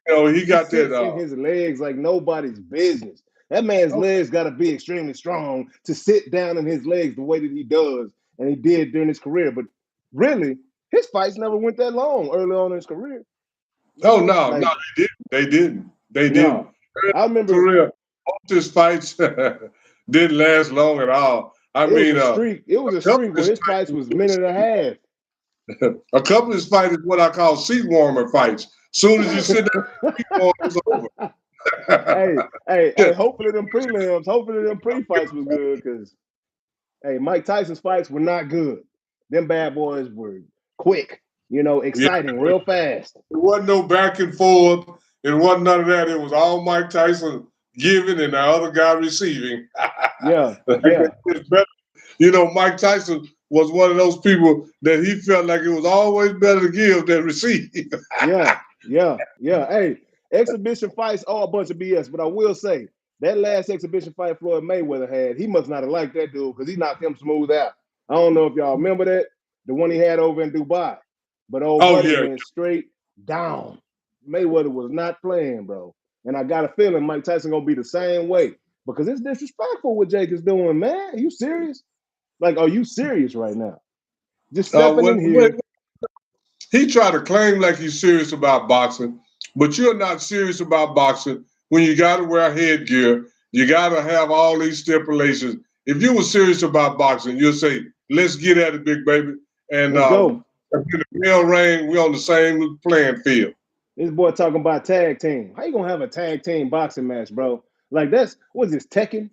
he He got that. sits in his legs like nobody's business. That man's Okay. legs got to be extremely strong to sit down in his legs the way that he does, and he did during his career. But really, his fights never went that long early on in his career. You Oh know, no, no, like they didn't. They didn't. They didn't. no, I remember Career, most of his fights didn't last long at all. I it was mean, a streak. It was a couple streak of where his his fights was minute and a half. a couple of his fights is what I call seat warmer fights. Soon as you sit down, seat warmer is over. Hey, hopefully them prelims, hopefully them pre-fights was good because hey, Mike Tyson's fights were not good. Them bad boys were quick, exciting, real fast. There wasn't no back and forth. It wasn't none of that. It was all Mike Tyson giving and the other guy receiving. Yeah, yeah. Mike Tyson was one of those people that he felt like it was always better to give than receive. Yeah. Hey, exhibition fights are a bunch of BS, but I will say that last exhibition fight Floyd Mayweather had, he must not have liked that dude because he knocked him smooth out. I don't know if y'all remember that, the one he had over in Dubai. But old buddy went straight down. Mayweather was not playing, bro. And I got a feeling Mike Tyson gonna be the same way because it's disrespectful what Jake is doing, man. Are you serious? Like, are you serious right now? Just stepping in here. He tried to claim like he's serious about boxing, but you're not serious about boxing when you got to wear headgear. You got to have all these stipulations. If you were serious about boxing, you'll say, let's get at it, big baby. And let's go. If the bell ring, we're on the same playing field. This boy talking about tag team. How you going to have a tag team boxing match, bro? Like, what is this, Tekken?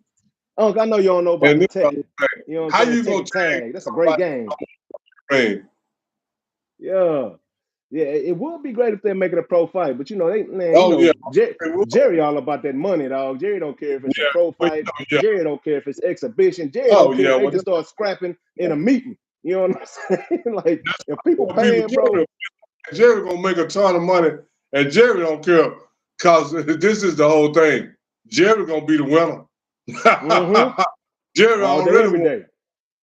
I know you don't know about the Tekken. You know what I'm saying? How you going to tag? That's a great game. Yeah. Yeah, it would be great if they're making a pro fight, but Jerry all about that money, dog. Jerry don't care if it's a pro fight. Jerry don't care if it's exhibition. Jerry don't care if they just start scrapping in a meeting. You know what I'm saying? Like, if people paying, bro. Jerry gonna make a ton of money, and Jerry don't care because this is the whole thing. Jerry gonna be the winner. Mm-hmm. Jerry all already day, every day.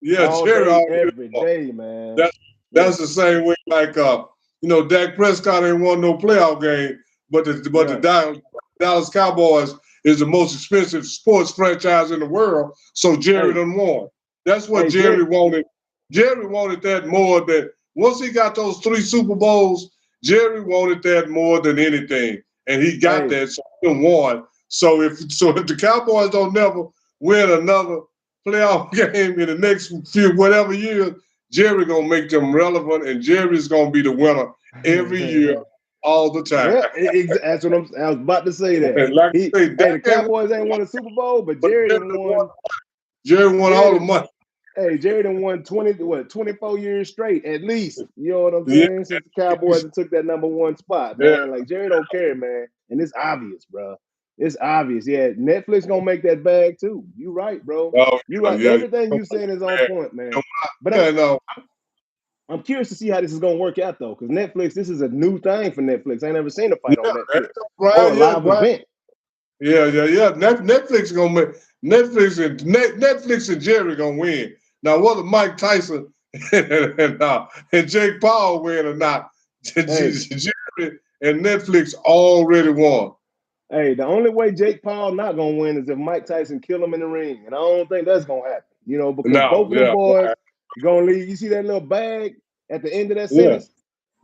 Yeah, all Jerry day, every day, man. That's the same way. Like Dak Prescott ain't won no playoff game, but the Dallas Cowboys is the most expensive sports franchise in the world. So Jerry done won. That's what Jerry wanted. Jerry wanted that more than once he got those 3 Super Bowls. Jerry wanted that more than anything, and he got that. So he won. So if the Cowboys don't never win another playoff game in the next few whatever years, Jerry gonna make them relevant, and Jerry's gonna be the winner every year, all the time. Yeah, that's what I was about to say. That the Cowboys ain't won a Super Bowl, but Jerry done won. Jerry won all the money. Hey, Jerry done won 24 years straight at least. You know what I'm saying? Since the Cowboys took that #1 spot, man. Like Jerry don't care, man, and it's obvious, bro. It's obvious. Yeah, Netflix gonna make that bag too. You right, bro. You right. Everything you saying is on point, man. But I'm curious to see how this is gonna work out though, because Netflix, this is a new thing for Netflix. I ain't never seen a fight on Netflix or a live event. Yeah. Netflix gonna make Netflix and Jerry gonna win. Now whether Mike Tyson and Jake Paul win or not, Jerry and Netflix already won. Hey, the only way Jake Paul not gonna win is if Mike Tyson kill him in the ring, and I don't think that's gonna happen. Because both of them boys gonna leave. You see that little bag at the end of that sentence?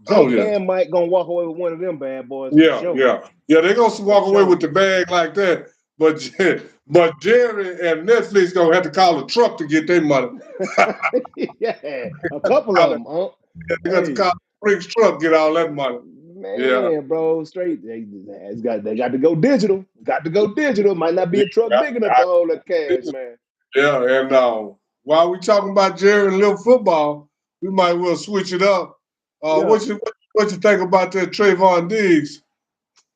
Jake and Mike gonna walk away with one of them bad boys. Yeah. They're gonna walk away with the bag like that. But Jerry and Netflix gonna have to call a truck to get their money. Yeah, a couple of them. They got to call a Brinks truck get all that money. Man, bro, straight. They got to go digital. Got to go digital. Might not be a truck big enough to hold that cash, man. Yeah, and while we talking about Jerry and little football, we might well switch it up. What you think about that Trayvon Diggs?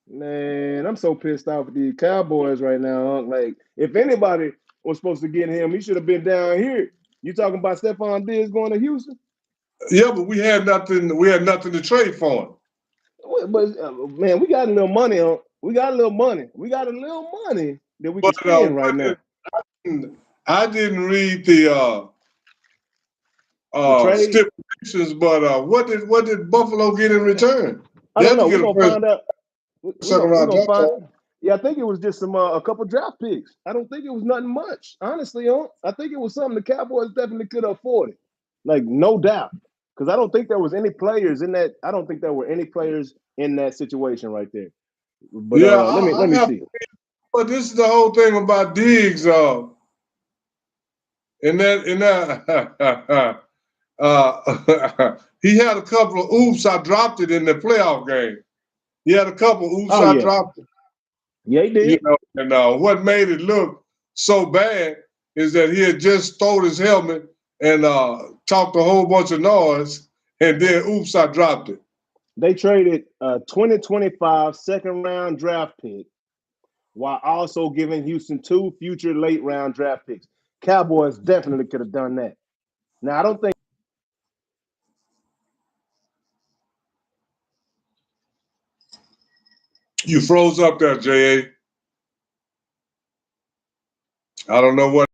Man, I'm so pissed off with these Cowboys right now. Like, if anybody was supposed to get him, he should have been down here. You talking about Stephon Diggs going to Houston? Yeah, but we had nothing. We had nothing to trade for him. But man, we got a little money. We got a little money. We got a little money that we can spend right now. I didn't read the stipulations, but what did Buffalo get in return? I don't know. We're gonna find out. Yeah, I think it was just a couple draft picks. I don't think it was nothing much, honestly. I think it was something the Cowboys definitely could have afforded, like no doubt. Because I don't think there was any players in that. I don't think there were any players in that situation right there. But let me see. But this is the whole thing about Diggs. He had a couple of oops. I dropped it in the playoff game. He had a couple oops. I dropped it. Yeah, he did. And what made it look so bad is that he had just stole his helmet and talked a whole bunch of noise, and then oops, I dropped it. They traded a 2025 second round draft pick while also giving Houston 2 future late round draft picks. Cowboys definitely could have done that. Now, I don't think. You froze up there, J.A. I don't know what.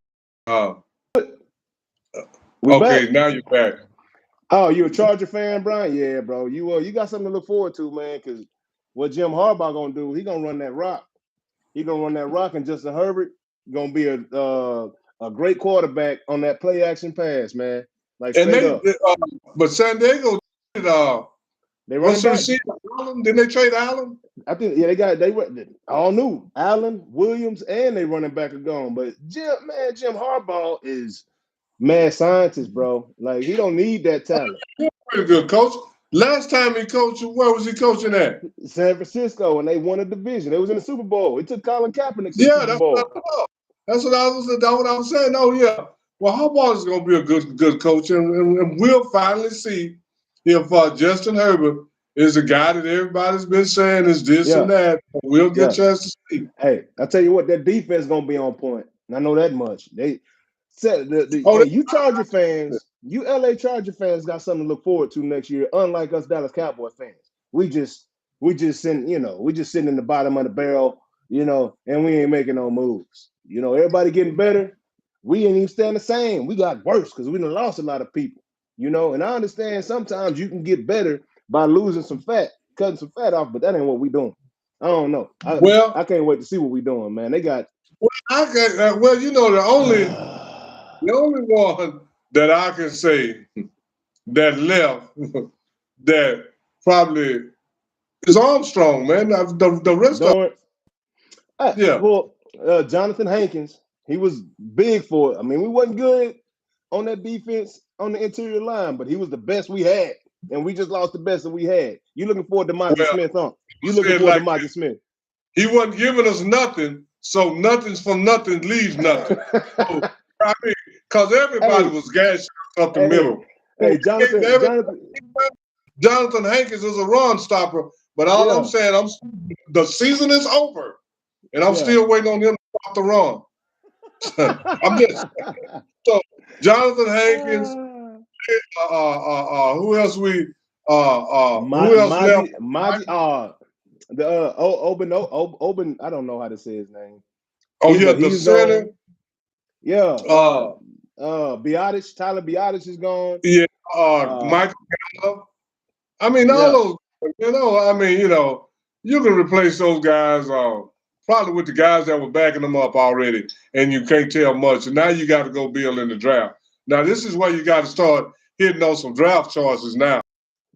Okay, Back. now you're back. Oh, you a Charger fan, Brian? Yeah, bro. You got something to look forward to, man. Because what Jim Harbaugh gonna do? He gonna run that rock. He gonna run that rock, and Justin Herbert gonna be a great quarterback on that play action pass, man. Like And straight up. But San Diego, They what's running the back. receiver? Allen? Didn't they trade Allen? I think they were all new. Allen, Williams, and they running back are gone. But Jim Harbaugh is mad scientist, bro. Like he don't need that talent. Pretty good coach. Last time he coached, where was he coaching at? San Francisco, and they won a division. They was in the Super Bowl. It took Colin Kaepernick to the Yeah, Super Bowl. That's what I was saying. Oh yeah. Well, Harbaugh is going to be a good coach, and we'll finally see if Justin Herbert is a guy that everybody's been saying is this and that. We'll get a chance to see. Hey, I tell you what, that defense is going to be on point. And I know that much. They said hey, you Charger fans, you LA Charger fans got something to look forward to next year. Unlike us Dallas Cowboy fans, we just sitting in the bottom of the barrel, and we ain't making no moves. Everybody getting better. We ain't even staying the same. We got worse because we done lost a lot of people. And I understand sometimes you can get better by losing some fat, cutting some fat off, but that ain't what we doing. I don't know. I can't wait to see what we doing, man. They got. Well, the only one that I can say that left that probably is Armstrong, man. The rest of Well, Jonathan Hankins, he was big for it. I mean, we wasn't good on that defense on the interior line, but he was the best we had, and we just lost the best that we had. You looking forward to Monty Smith, huh? You looking forward to Monty Smith? He wasn't giving us nothing, so nothing's from nothing leaves nothing. So, I mean, because everybody was gashing up the middle. Hey, Jonathan Hankins is a run stopper, but all I'm saying, the season is over, and I'm still waiting on him to stop the run. I'm just so Jonathan Hankins. Who else we? Who else left? Oben. I don't know how to say his name. Oh yeah, the center. Yeah. Tyler Biotis is gone. Yeah. Michael Gallup. I mean, all those. You can replace those guys probably with the guys that were backing them up already, and you can't tell much. And now you got to go build in the draft. Now this is where you got to start hitting on some draft choices now.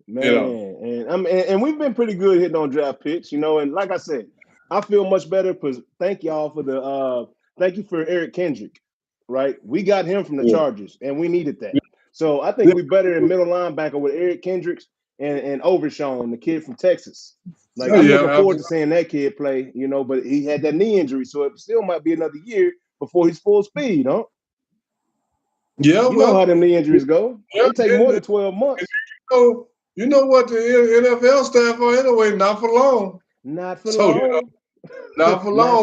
Man, and we've been pretty good hitting on draft picks, and like I said, I feel much better because thank y'all for thank you for Eric Kendrick, right? We got him from the Chargers, and we needed that. So I think we're better in middle linebacker with Eric Kendricks and Overshawn, the kid from Texas. Like I'm looking forward to seeing that kid play, but he had that knee injury, so it still might be another year before he's full speed, huh? Yeah, you know how them knee injuries go. It take more than 12 months. You know what the NFL stand for anyway? Not for long. Not for long. Not for long.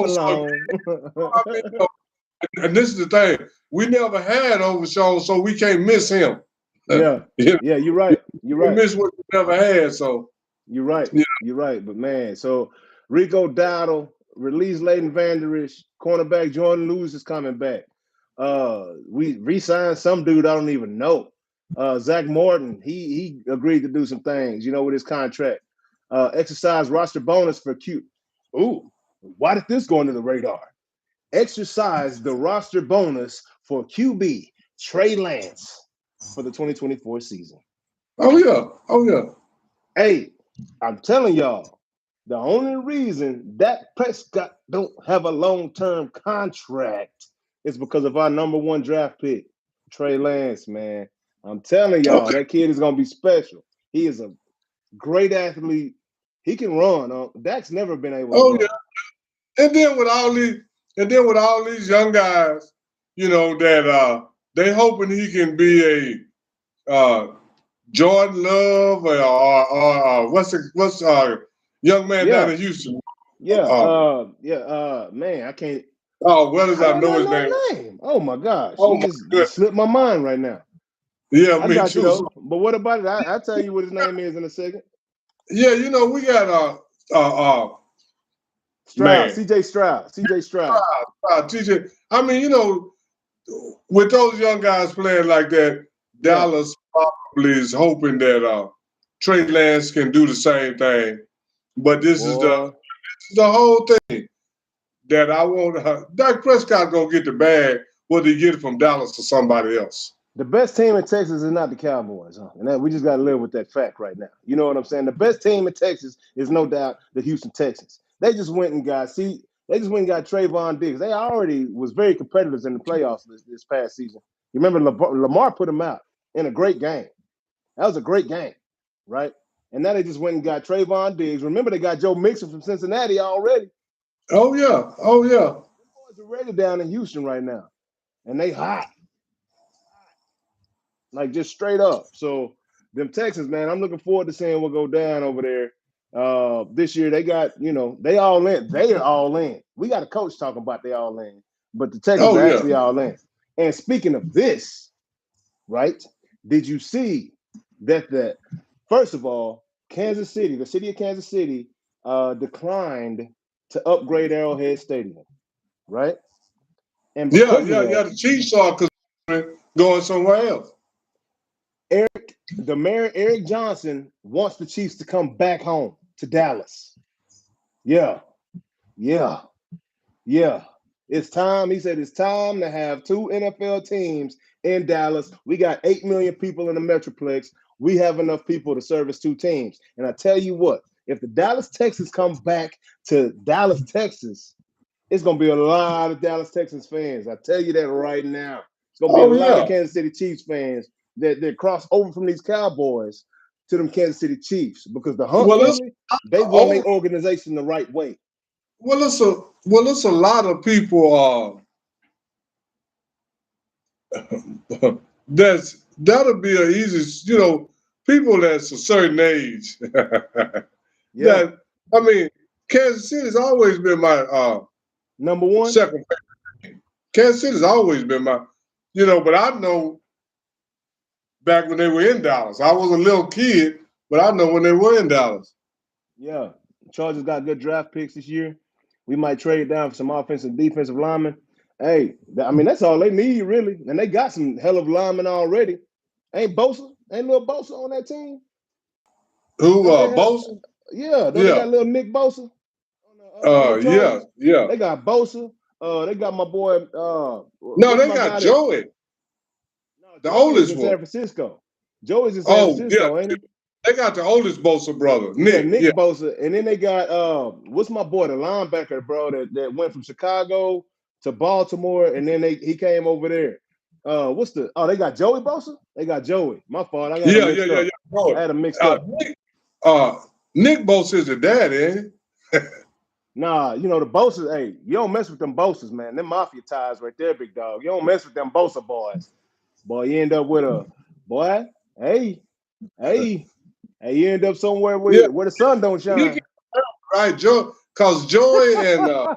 And this is the thing: we never had Overshawn, so we can't miss him. Yeah, you're right. You're right. We miss what we never had, so you're right. Yeah. You're right. But man, so Rico Dowdle, release Leighton Vander Esch, cornerback Jordan Lewis is coming back. We re-signed some dude I don't even know. Zach Morton, he agreed to do some things, with his contract. Exercise roster bonus for Q. Ooh, why did this go under the radar? Exercise the roster bonus for QB Trey Lance for the 2024 season. Oh yeah. Hey, I'm telling y'all, the only reason Dak Prescott don't have a long-term contract is because of our number one draft pick, Trey Lance, man. I'm telling y'all, that kid is gonna be special. He is a great athlete. He can run. Dak's never been able to run. Yeah. And then with all these young guys, that they hoping he can be a Jordan Love or what's young man down Yeah, in Houston? Man, I can't. Oh, what does How do I I know not his know name? the name? Oh my gosh, Oh you my just goodness. slipped my mind right now. Yeah, I me got you too. So, though. But what about it? I'll tell you what his name is in a second. yeah, we got Stroud, man. C.J. Stroud, C.J. Stroud. TJ. I mean, with those young guys playing like that, Yeah. Dallas probably is hoping that Trey Lance can do the same thing. But this is Boy, the whole thing that I want. Dak Prescott gonna get the bag, whether he get it from Dallas or somebody else. the best team in Texas is not the Cowboys, huh? And we just got to live with that fact right now. You know what I'm saying? The best team in Texas is no doubt the Houston Texans. They just went and got Trayvon Diggs. They already was very competitive in the playoffs this past season. You remember Lamar put them out in a great game. That was a great game, right? And now they just went and got Trayvon Diggs. Remember, they got Joe Mixon from Cincinnati already. Oh yeah, oh yeah. Them boys are ready down in Houston right now, and they hot, like just straight up. So them Texans, man, I'm looking forward to seeing what go down over there. This year they got, they all in. They are all in. We got a coach talking about they all in, but the Texans Oh are yeah. actually all in. And speaking of this, right? Did you see that first of all, Kansas City, the city of Kansas City, declined to upgrade Arrowhead Stadium, right? And Yeah, because of yeah, yeah. that, The Chiefs are going somewhere else. the mayor Eric Johnson wants the Chiefs to come back home to Dallas. Yeah, yeah, yeah. It's time. He said it's time to have two NFL teams in Dallas. We got 8 million people in the Metroplex. We have enough people to service two teams. And I tell you what, if the Dallas Texans come back to Dallas, Texas, it's going to be a lot of Dallas Texans fans. I tell you that right now. It's going to be a Oh lot of yeah. Kansas City Chiefs fans that cross over from these Cowboys to them Kansas City Chiefs because the Hunt Well, it's family, they run oh their organization the right way. it's a lot of people. That'll be a easy. People that's a certain age. Yeah. That I mean, Kansas City's always been my Number one, second favorite team. Kansas City's always been my, but I know back when they were in Dallas. I was a little kid, but I know when they were in Dallas. yeah. Chargers got good draft picks this year. We might trade down for some offensive defensive linemen. Hey, I mean, that's all they need, really. And they got some hell of linemen already. Ain't little Bosa on that team? Who Don't they have? Bosa? Yeah, don't they Yeah. got little Nick Bosa on the Yeah, Chargers? yeah. They got Bosa. They got my boy. No, What's they my got guy that? Joey, No, the Joey is oldest in San one. Francisco. Joey's in San Oh, yeah. Francisco, ain't he? They got the oldest Bosa brother, Yeah, Nick. Nick Yeah. Bosa, and then they got what's my boy, the linebacker, bro, that went from Chicago to Baltimore, and then he came over there. They got Joey Bosa? They got Joey. My fault. I got him Yeah, yeah, mixed yeah, up. yeah. I had him mixed Uh, up. Nick, uh, Nick Bosa is the dad, ain't he? Nah, the Bosas, hey, you don't mess with them Bosas, man. Them mafia ties right there, big dog. You don't mess with them Bosa boys. Boy, you end up with a boy, hey, hey, you end up somewhere Yeah, where the sun don't you get shine. right, Joe, because Joey and the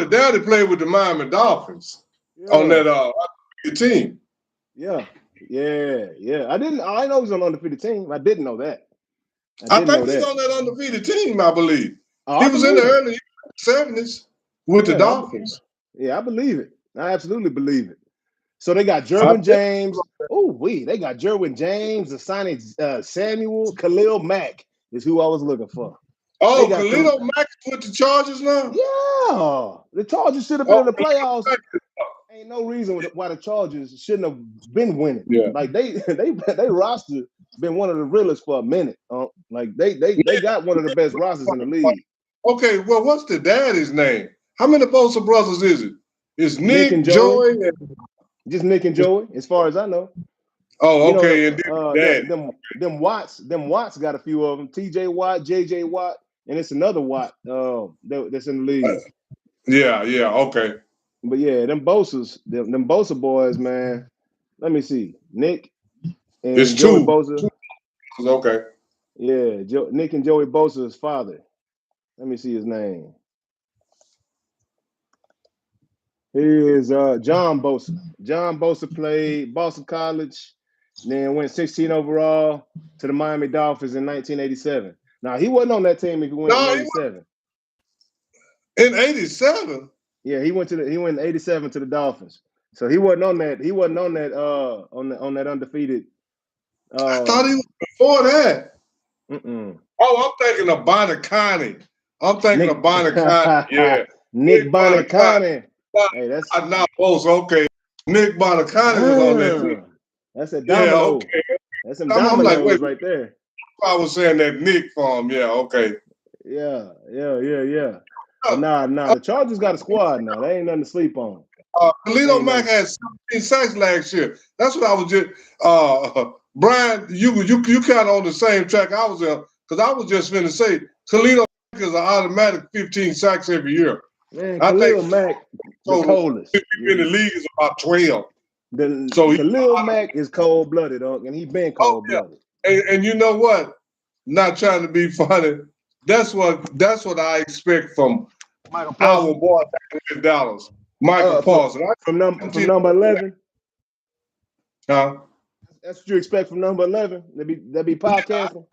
daddy played with the Miami Dolphins on Yeah. that team. Yeah, yeah. I didn't know he was on the undefeated team. I didn't know that. I I didn't know think he's that. on that undefeated team, I believe. Oh, He I was in the believe it. early 70s with the Yeah, Dolphins. I believe it. I absolutely believe it. So they got I Jerwin think, James. They got Jerwin James, assigning Samuel Khalil Mack is who I was looking for. They got Khalil Mack with the Chargers now? yeah. The Chargers should have been Oh, in the Khalil playoffs. Mack. Ain't no reason why the Chargers shouldn't have been winning. Yeah. Like they roster been one of the realest for a minute. Like they got one of the best rosters in the league. Okay, well, what's the daddy's name? How many Bosa brothers is it? It's Nick and Nick, Joey, Joey, and just Nick and Joey, as far as I know. oh, okay, and then daddy. Them Watts got a few of them. T.J. Watt, J.J. Watt, and it's another Watt that's in the league. Yeah, okay. But yeah, them Bosa boys, man. Let me see. Nick. It's and Joey two. Bosa. Okay. Yeah, Nick and Joey Bosa's father. Let me see his name. He is John Bosa. John Bosa played Boston College, then went 16 overall to the Miami Dolphins in 1987. Now he wasn't on that team if he went in No, he '87. in '87. Yeah, he went in '87 to the Dolphins. So he wasn't on that. He wasn't on that on that undefeated. I thought he was before that. Mm-mm. Oh, I'm thinking of Bonacani. I'm thinking Nick of Bonacani. Yeah. Nick Bonacani. Hey, that's Not both. Okay. Nick Bonacani was on that team. That's a Yeah, domino. okay. That's some I'm like, dominoes wait, right there. I was saying that Nick for him. Yeah, okay. Yeah. But nah. The Chargers got a squad now. They ain't nothing to sleep on. Khalil Mack had 17 sacks last year. That's what I was just. Brian, you kind of on the same track I was in because I was just finna say Khalil Mack is an automatic 15 sacks every year. Man, I Khalil think Mack, the coldest. in the league is about 12. Khalil Mack is cold blooded, and he's been cold blooded. And you know what? Not trying to be funny. That's what I expect from Michael our boy in Dallas, Michael Paulson. From number 11. Huh? That's what you expect from number 11. They be podcasting.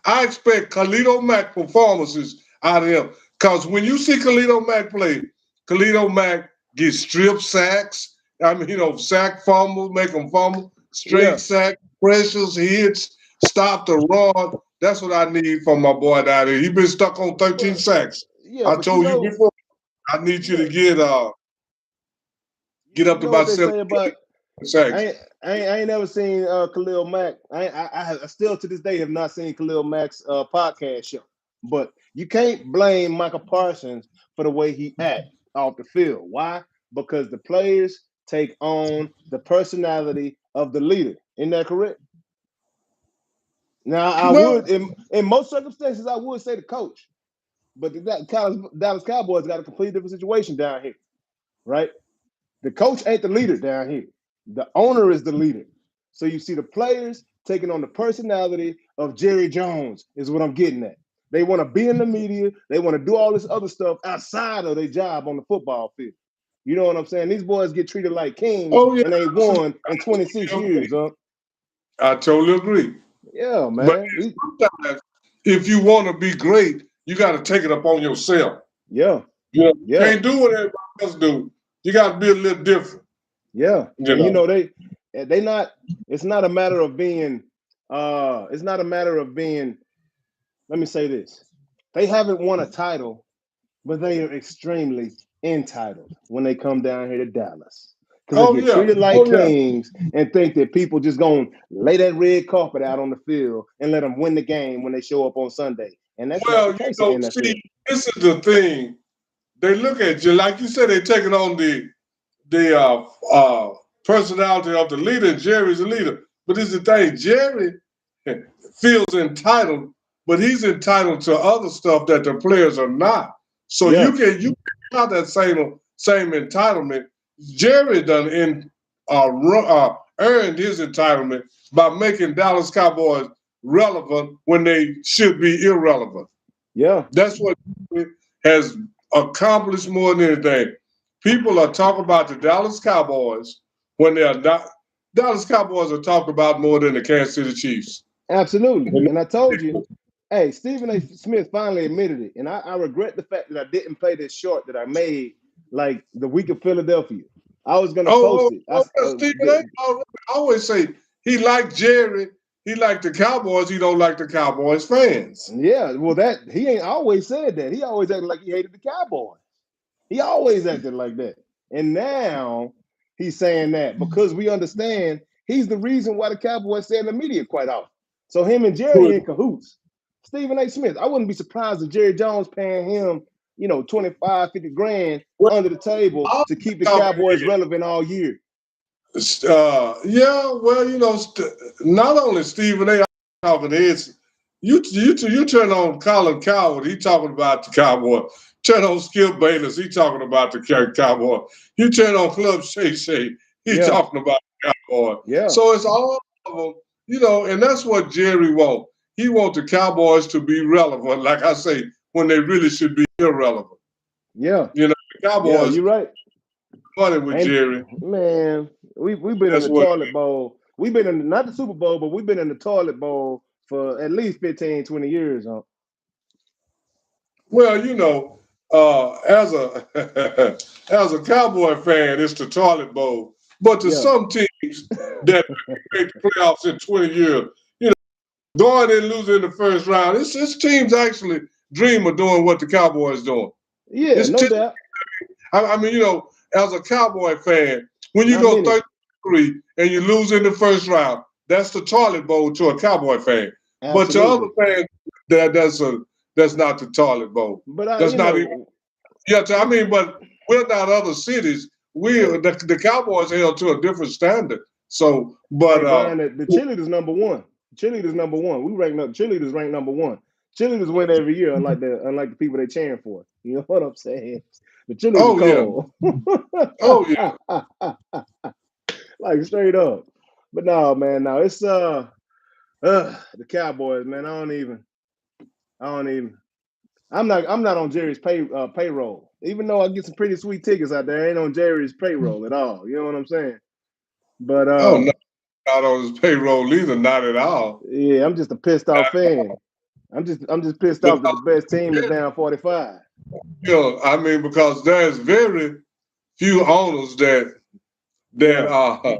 I expect Khalil Mack performances out of him. Because when you see Khalil Mack play, Khalil Mack gets strip sacks. I mean, sack fumbles, make them fumble, straight sack, pressures, hits, stop the run. That's what I need from my boy down there. He been stuck on 13 sacks. I told you before, I need you to get up to about 7 sacks. I ain't never seen Khalil Mack. I still to this day have not seen Khalil Mack's podcast show. But you can't blame Michael Parsons for the way he acts off the field. Why? Because the players take on the personality of the leader. Isn't that correct? Now, I would, in most circumstances, I would say the coach. But the Dallas Cowboys got a completely different situation down here, right? The coach ain't the leader down here. The owner is the leader. So you see the players taking on the personality of Jerry Jones is what I'm getting at. They want to be in the media. They want to do all this other stuff outside of their job on the football field. You know what I'm saying? These boys get treated like kings, and they won in 26 years. I totally agree. Yeah, man. But sometimes, if you want to be great, you got to take it upon yourself. Yeah. You can't do what everybody else do. You got to be a little different. Yeah. They not. It's not a matter of being. It's not a matter of being. Let me say this: they haven't won a title, but they are extremely entitled when they come down here to Dallas. Because they get treated like kings and think that people just gonna lay that red carpet out on the field and let them win the game when they show up on Sunday. And that's not the case in NFL. See, this is the thing. They look at you like you said. They're taking on the personality of the leader. Jerry's the leader, but this is the thing. Jerry feels entitled, but he's entitled to other stuff that the players are not. So you can have that same entitlement. Jerry done earned his entitlement by making Dallas Cowboys relevant when they should be irrelevant. Yeah. That's what he has accomplished more than anything. People are talking about the Dallas Cowboys when they are not. Dallas Cowboys are talked about more than the Kansas City Chiefs. Absolutely. And I told you, hey, Stephen A. Smith finally admitted it. And I regret the fact that I didn't play this short that I made like the week of Philadelphia. I was going to post it. Stephen A. always say he liked Jerry. He liked the Cowboys. He don't like the Cowboys fans. Yeah, well, he ain't always said that. He always acted like he hated the Cowboys. He always acted like that. And now he's saying that because we understand he's the reason why the Cowboys stay in the media quite often. So him and Jerry in cahoots. Stephen A. Smith, I wouldn't be surprised if Jerry Jones paying him, 25, 50 grand under the table to keep the Cowboys relevant all year. Not only Stephen A. talking heads. You turn on Colin Coward, he talking about the Cowboy. Turn on Skip Bayless, he talking about the Cowboy. You turn on Club Shay Shay, he talking about the Cowboy. Yeah. So it's all You know, and that's what Jerry wants. He wants the Cowboys to be relevant, like I say, when they really should be irrelevant. Yeah. You know, the Yeah, Cowboys you're right. money with And Jerry. man, we've been in That's the what. toilet bowl. We've been in not the Super Bowl, but we've been in the toilet bowl for at least 15, 20 years. Huh? Well, you know, as a as a Cowboy fan, it's the toilet bowl. But to Yeah. some teams that make the playoffs in 20 years, you know, going and losing in the first round, it's teams actually dream of doing what the Cowboys doing. Yeah, It's no t- doubt. I mean, you know, as a Cowboy fan, when you Not go many. 33 and you lose in the first round, that's the toilet bowl to a Cowboy fan. But to other Absolutely. fans, that's not the toilet bowl. But That's not even. Yeah, I mean, but we're not other cities. yeah. The Cowboys held to a different standard. So, but Hey Brian, the cheerleaders number one. Cheerleaders number one. We rank up. Cheerleaders rank number one. Cheerleaders win every year, unlike the people they cheering for. You know what I'm saying? The cheerleaders oh yeah, cold. oh yeah, Like straight up. But no, man, no, it's the Cowboys, man. I don't even. I'm not on Jerry's payroll. Even though I get some pretty sweet tickets out there, I ain't on Jerry's payroll at all. You know what I'm saying? But oh no, not on his payroll either, not at all. yeah, I'm just a pissed off fan. I'm just pissed off that the Because best team is down 45. you know, I mean, because there's very few owners that Yeah,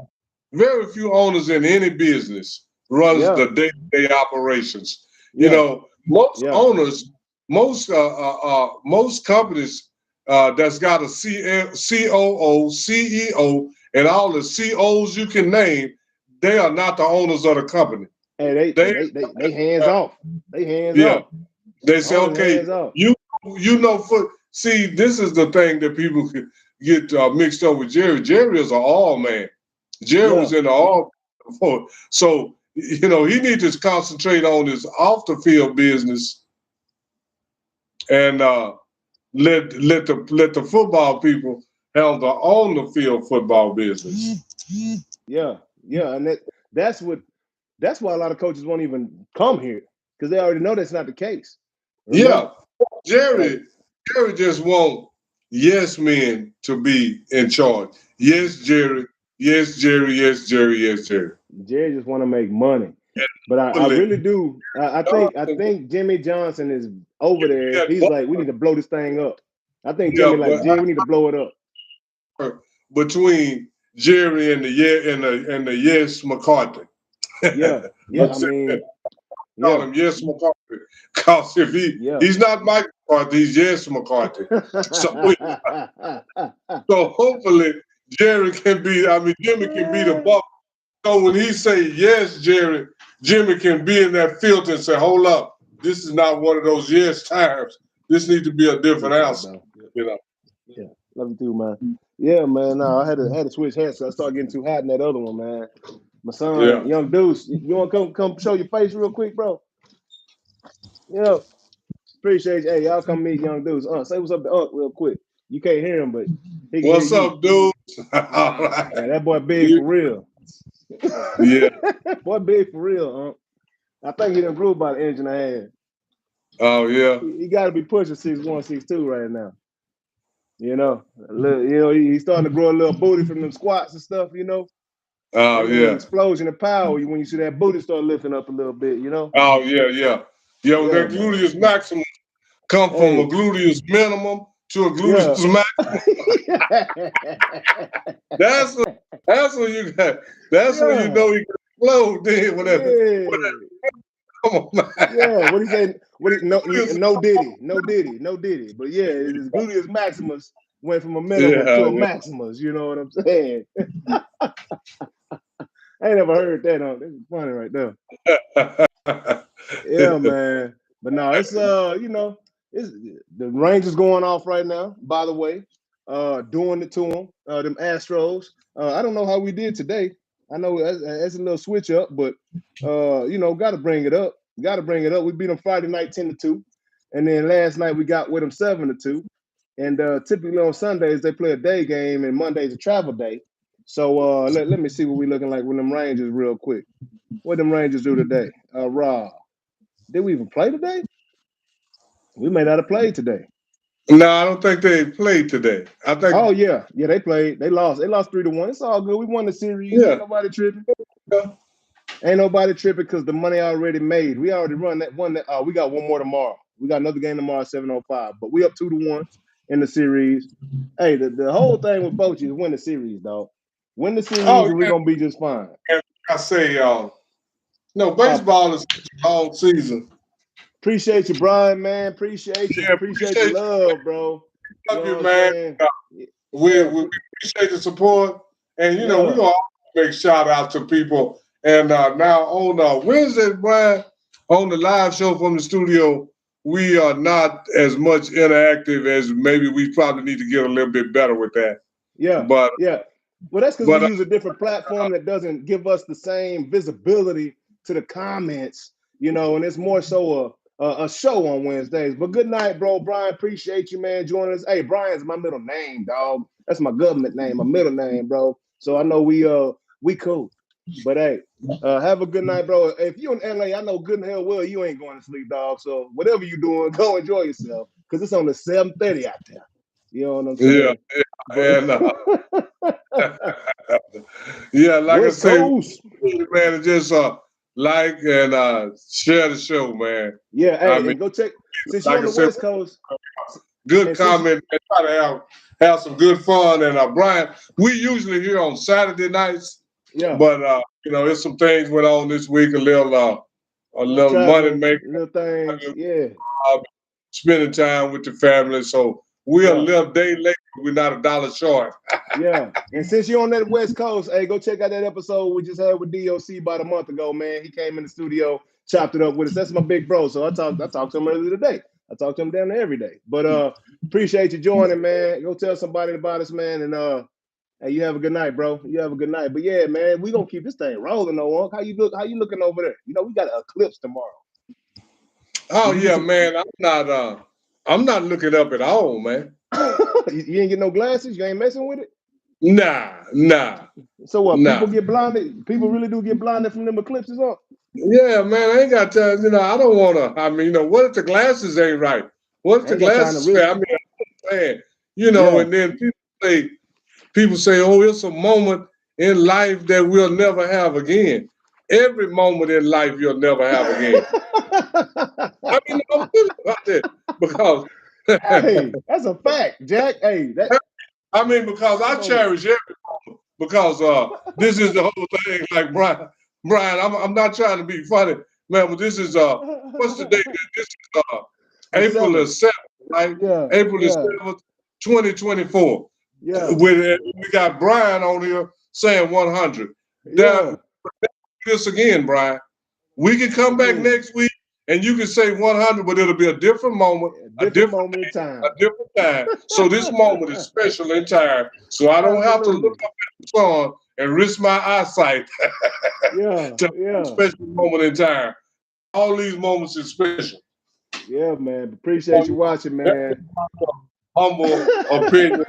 very few owners in any business runs yeah, the day-to-day operations. You yeah, know, most yeah. owners, most companies that's got a COO, CEO, and all the COs you can name, they are not the owners of the company. Hey, They, they hands off. They hands yeah, off. they say, Owners okay, hands off. you know, see, this is the thing that people get mixed up with Jerry. Jerry is an all man. Jerry Yeah, was in the all before. So, you know, he needs to concentrate on his off the field business and let the football people handle the on the field football business. yeah, yeah. And that's why a lot of coaches won't even come here because they already know that's not the case. Remember? Yeah, Like, Jerry, Jerry just want yes men to be in charge. Yes, Jerry. Yes, Jerry. Yes, Jerry. Yes, Jerry. Jerry just want to make money. But I Totally. really do. I think Jimmy Johnson is over there. Yeah, He's like, we need to blow this thing up. I think Jimmy yeah, like, Jerry, we need to blow it up. between Jerry and the Yes McCarthy. Yeah, yeah. I mean, Call yeah, him Yes McCarthy. Because if yeah. he's not Mike McCarthy, he's Yes McCarthy. So so hopefully Jerry can be. I mean Jimmy can be the boss. So when he say yes, Jerry, Jimmy can be in that filter and say, hold up, this is not one of those yes times. This needs to be a different answer. You know. Yeah, love you too, man. Yeah, man. No, I had to switch hats. So I started getting too hot in that other one, man. My Yeah. son, young Deuce, you want to come show your face real quick, bro? Yeah, appreciate you. Hey, y'all come meet young Deuce. Say what's up to Unc real quick. You can't hear him, but he can What's hear you. up, dude? All right. Yeah, that boy big for real. Yeah. Boy big for real, Unc. I think he done grew about an inch and a half. Oh yeah. He got to be pushing 6'1", 6'2" right now. You know, he's starting to grow a little booty from them squats and stuff. You know, Oh that means yeah. explosion of power when you see that booty start lifting up a little bit. You know. Oh yeah, yeah. Yeah, Yeah, that man. gluteus maximum come from a gluteus minimum to a gluteus maximum. That's when you got. That's when you know he can explode. Then whatever. Come on, man. Yeah, what he say? No diddy. But yeah, his gluteus maximus went from a minimum to a maximus. You know what I'm saying? I ain't never heard that. This is funny right there. Yeah, man. But no, it's it's the Rangers going off right now. By the way, doing it to them. Them Astros. I don't know how we did today. I know that's a little switch up, but got to bring it up. Got to bring it up. We beat them Friday night 10-2, and then last night we got with them 7-2. And typically on Sundays they play a day game, and Monday's a travel day. So let me see what we looking like with them Rangers real quick. What them Rangers do today? Raw. Did we even play today? We may not have played today. No, I don't think they played today. I Oh think, yeah, yeah, they played. They lost. They lost 3-1. It's all good. We won the series. yeah. Ain't nobody tripping. Ain't nobody tripping because the money already made. We already run that one. That we got one more tomorrow. We got another game tomorrow, 7:05. But we up 2-1 in the series. Hey, the whole thing with Bochy is win the series, dog. Win the series, Oh, and we're yeah. gonna be just fine. And I say, no, Uh, baseball is a long season. appreciate you, Brian, man. Appreciate you. Yeah, Appreciate your appreciate love, bro. You love know you, what I'm man. saying? We Yeah, appreciate the support, and you know we're yeah, gonna make shout out to people. And now on Wednesday, Brian, on the live show from the studio, we are not as much interactive as maybe we probably need to get a little bit better with that. yeah, But yeah. Well, that's because we but use a different platform that doesn't give us the same visibility to the comments, and it's more so a show on Wednesdays. But good night, bro. Brian, appreciate you, man, joining us. Hey, Brian's my middle name, dog. That's my government name, my middle name, bro. So I know we cool. But hey, have a good night, bro. If you in LA, I know good and hell well you ain't going to sleep, dog. So whatever you doing, go enjoy yourself. Cause it's only 7:30 out there. You know what I'm yeah, saying? yeah, and yeah, like I West say, Coast. man, just like and share the show, man. Yeah, I hey, mean, and go check since you're like on I the said, West Coast, good and since comment and try to have some good fun. And Brian, we usually here on Saturday nights, yeah, but there's some things went on this week, a little money traveling, making, little things, yeah, spending time with the family. So we're a yeah, little day late, but we're not a dollar short. yeah. And since you're on that West Coast, hey, go check out that episode we just had with DOC about a month ago, man. He came in the studio, chopped it up with us. That's my big bro. So I talked to him earlier today. I talk to him down there every day. But appreciate you joining, man. Go tell somebody about us, man. And hey, you have a good night, bro. You have a good night. But yeah, man, we gonna keep this thing rolling, though. How you look? How you looking over there? We got an eclipse tomorrow. Oh Did you get yeah, some? man. I'm not looking up at all, man. You ain't get no glasses. You ain't messing with it. Nah. So what? People Nah. get blinded. People really do get blinded from them eclipses, huh? Yeah, man, I ain't got time. I don't want to. I mean, what if the glasses ain't right? What if I the ain't got time to glasses risk. fail? I mean, I'm saying, Yeah. and then people say, oh, it's a moment in life that we'll never have again. Every moment in life you'll never have again. I mean, I'm serious about that because, Hey, that's a fact, Jack. Hey, that. because I Come on. cherish every moment because this is the whole thing. Like Brian, I'm not trying to be funny, man, but this is what's the date? This is The April the seventh. 7th, right? Yeah. April the Yeah. 7th, 2024. Yeah. We got Brian on here saying 100. That Yeah. this again, Brian. We can come back Again, next week and you can say 100, but it'll be a different moment, a a different different moment in a time. different time. So this moment is special in time. So I don't have to look Absolutely. up at the sun and risk my eyesight Yeah. to have a Yeah. special moment in time. All these moments is special. Yeah, man. Appreciate you watching, That's man. humble opinion.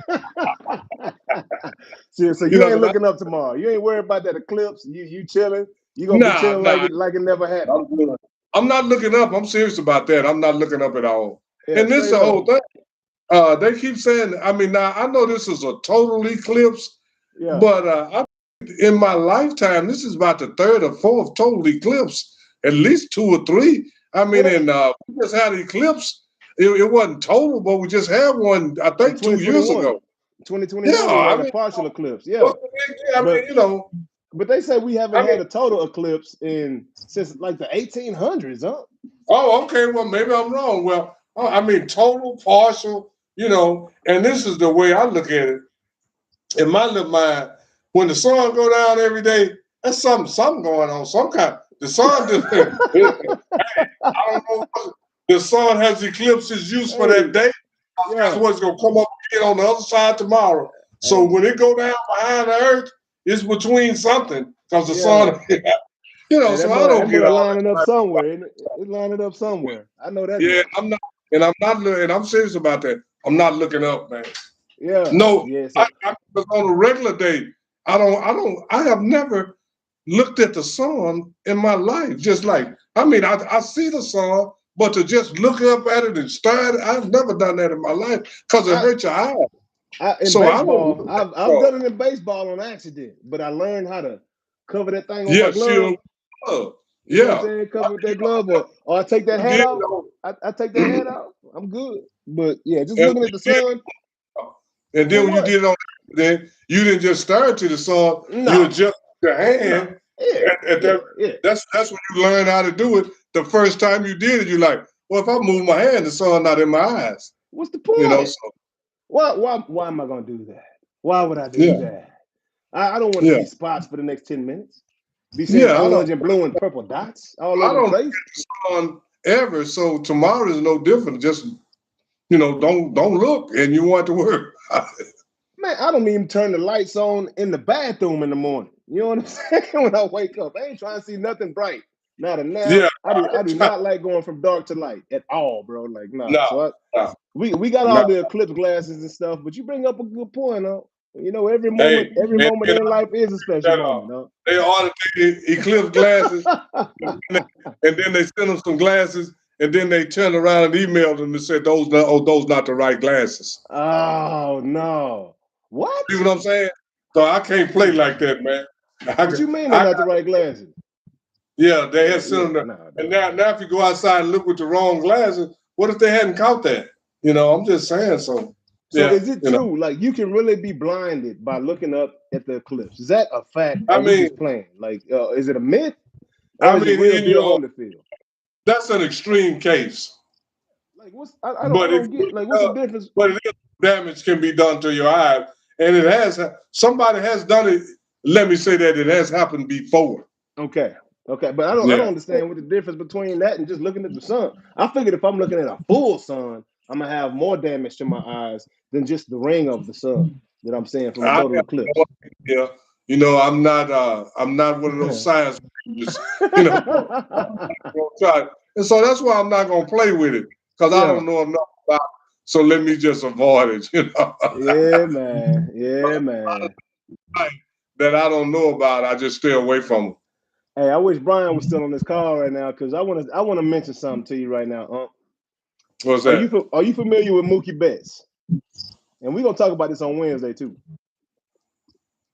So you ain't 'Cause looking up tomorrow. You ain't worried about that eclipse. You chilling. You gonna be nah, chilling nah, like it never happened. I'm good. I'm not looking up. I'm serious about that. I'm not looking up at all. Yeah, And this is straight the up. whole thing. They keep saying, I mean, now I know this is a total eclipse, Yeah. but in my lifetime, this is about the third or fourth total eclipse, at least two or three. I Well, mean, and we just had an eclipse. It wasn't total, but we just had one, I in think, 2 years 2021. ago. Yeah, 2021 we I had a mean, partial eclipse. Yeah. what's the big deal? I mean, But but they say we haven't I mean, had a total eclipse since like the 1800s, huh? oh, okay. Well, maybe I'm wrong. Well, I mean, total, partial, and this is the way I look at it. In my little mind, when the sun go down every day, that's something going on. Some kind. The sun just, I don't know. The sun has eclipses used for that Hey, day. That's yeah. what's gonna come up again on the other side tomorrow. So Hey, when it go down behind the earth, it's between something because the yeah. sun, Hey, So I don't that get mother all lining up that. somewhere. Isn't it? It's lining up somewhere. I know that Yeah, much. I'm serious about that. I'm not looking up, man. Yeah. No, Yeah. So I was on a regular day. I have never looked at the sun in my life. Just like, I mean, I see the sun, but to just look up at it and stare at it, I've never done that in my life because it hurts your eyes. In So I don't baseball, look at the I've sun. done it in baseball on accident, but I learned how to cover that thing on my Yeah, glove. shield. You know what I'm Yeah. saying? Cover with that glove, or I take that You hat did off. I take that hat off. I'm good. But yeah, just and looking at the sun. and For then when you what? did it on then you didn't just stare to the sun, you No, adjust your no. hand. Yeah, And yeah. that's when you learn how to do it. The first time you did it, you're like, well, if I move my hand, the sun not in my eyes. What's the You know, point? so Why am I gonna do that? Why would I do yeah, that? I don't want to yeah, see spots for the next 10 minutes. Be seeing yeah. orange and blue and purple dots all I over the don't look face. at the sun ever. So tomorrow is no different. Just don't look, and you want to work. Man, I don't even turn the lights on in the bathroom in the morning. You know what I'm saying? When I wake up, I ain't trying to see nothing bright. Not a now. Yeah, I do not like going from dark to light at all, bro. Like, no. no, So no, we got no. all the eclipse glasses and stuff, but you bring up a good point, huh? You know, every Hey, moment in life is a special that, moment, huh? they ordered the eclipse glasses, and then they sent them some glasses, and then they turned around and emailed them and said those not the right glasses. Oh no. What? You know what I'm saying? So I can't play like that, man. What you mean they're I not the right glasses? yeah, they had Yeah, sent them. no, And no. now if you go outside and look with the wrong glasses, what if they hadn't caught that? I'm just saying. So So yeah, is it true? Like you can really be blinded by looking up at the eclipse? Is that a fact? I Or we mean, just playing? Like, is it a myth or I is it mean, real deal on the field? that's an extreme case, Like, I but don't get. Like, what's the difference? but it is damage can be done to your eye, and it has. Somebody has done it. Let me say that it has happened before. Okay, okay, but I don't Yeah. understand what the difference between that and just looking at the sun. I figured if I'm looking at a full sun, I'm gonna have more damage to my eyes than just the ring of the sun that I'm seeing from a I total have no eclipse. idea. I'm not one of those science people. Gonna try. And so that's why I'm not gonna play with it because I Yeah, don't know enough about it. So let me just avoid it. yeah, man, yeah, man. That I don't know about, I just stay away from them. Hey, I wish Brian was still on this call right now because I want to mention something to you right now. What's that? Are you familiar with Mookie Betts? And we're gonna talk about this on Wednesday too.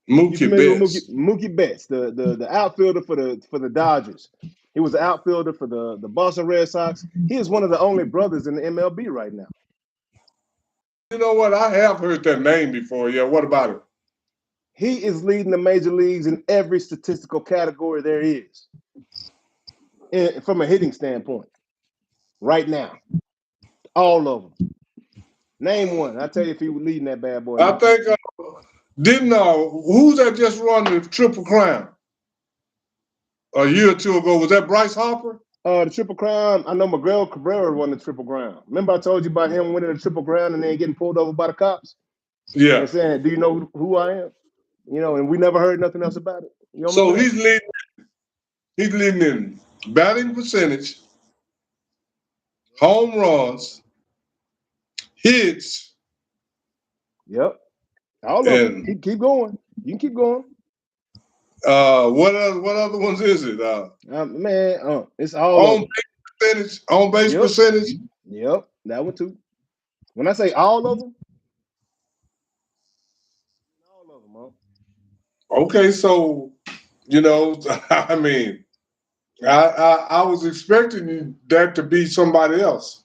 You Mookie familiar with Betts. Mookie Betts, the outfielder for the Dodgers? He was the outfielder for the Boston Red Sox. He is one of the only brothers in the MLB right now. You know what? I have heard that name before. Yeah. What about it? He is leading the major leagues in every statistical category there is, from a hitting standpoint, right now. All of them. Name one. I'll tell you if he was leading that bad boy I now. think didn't who's that just run the Triple Crown a year or two ago? Was that Bryce Harper? The Triple Crown, I know Miguel Cabrera won the Triple Crown. Remember I told you about him winning the Triple Crown and then getting pulled over by the cops Yeah. and saying, "Do you know who I am?" And we never heard nothing else about it. You don't So remember that? he's leading in batting percentage, home runs, hits, Yep, all of them. and Keep going. You can keep going. what other ones is it? Man, it's all of them. On base Yep, percentage. yep, that one too. When I say all of them, all of them, huh? Okay, so I mean, I was expecting that to be somebody else.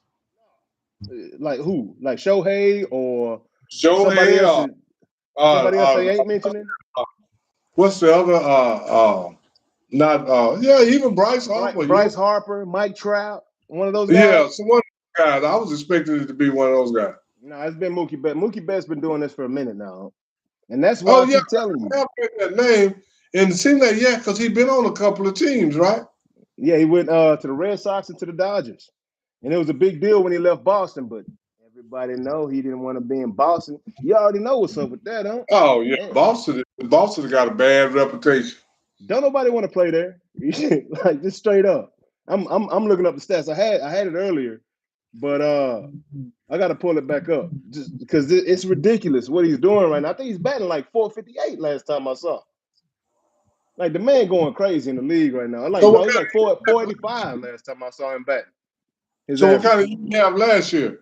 Like who? Like Shohei or somebody Shohei, else? Somebody else they uh, ain't mentioning? what's the other? Not yeah, even Bryce Harper. Yeah, Bryce Harper, Mike Trout, one of those yeah. guys. So one of those guys, I was expecting it to be one of those guys. No, it's been Mookie Betts. Mookie Betts been doing this for a minute now, and that's why Oh I yeah, keep telling you. I have heard that name, and it seems like because he's been on a couple of teams, right? Yeah, he went to the Red Sox and to the Dodgers, and it was a big deal when he left Boston. But everybody know he didn't want to be in Boston. You already know what's up with that, huh? Oh yeah, Man, Boston got a bad reputation. don't nobody want to play there. Like just straight up. I'm looking up the stats. I had it earlier. But I got to pull it back up just because it's ridiculous what he's doing right now. I think he's batting like 458 last time I saw. Like the man going crazy in the league right now. Like So no, what he's kind like 485 last time I saw him batting. of, so what kind of year you have last year?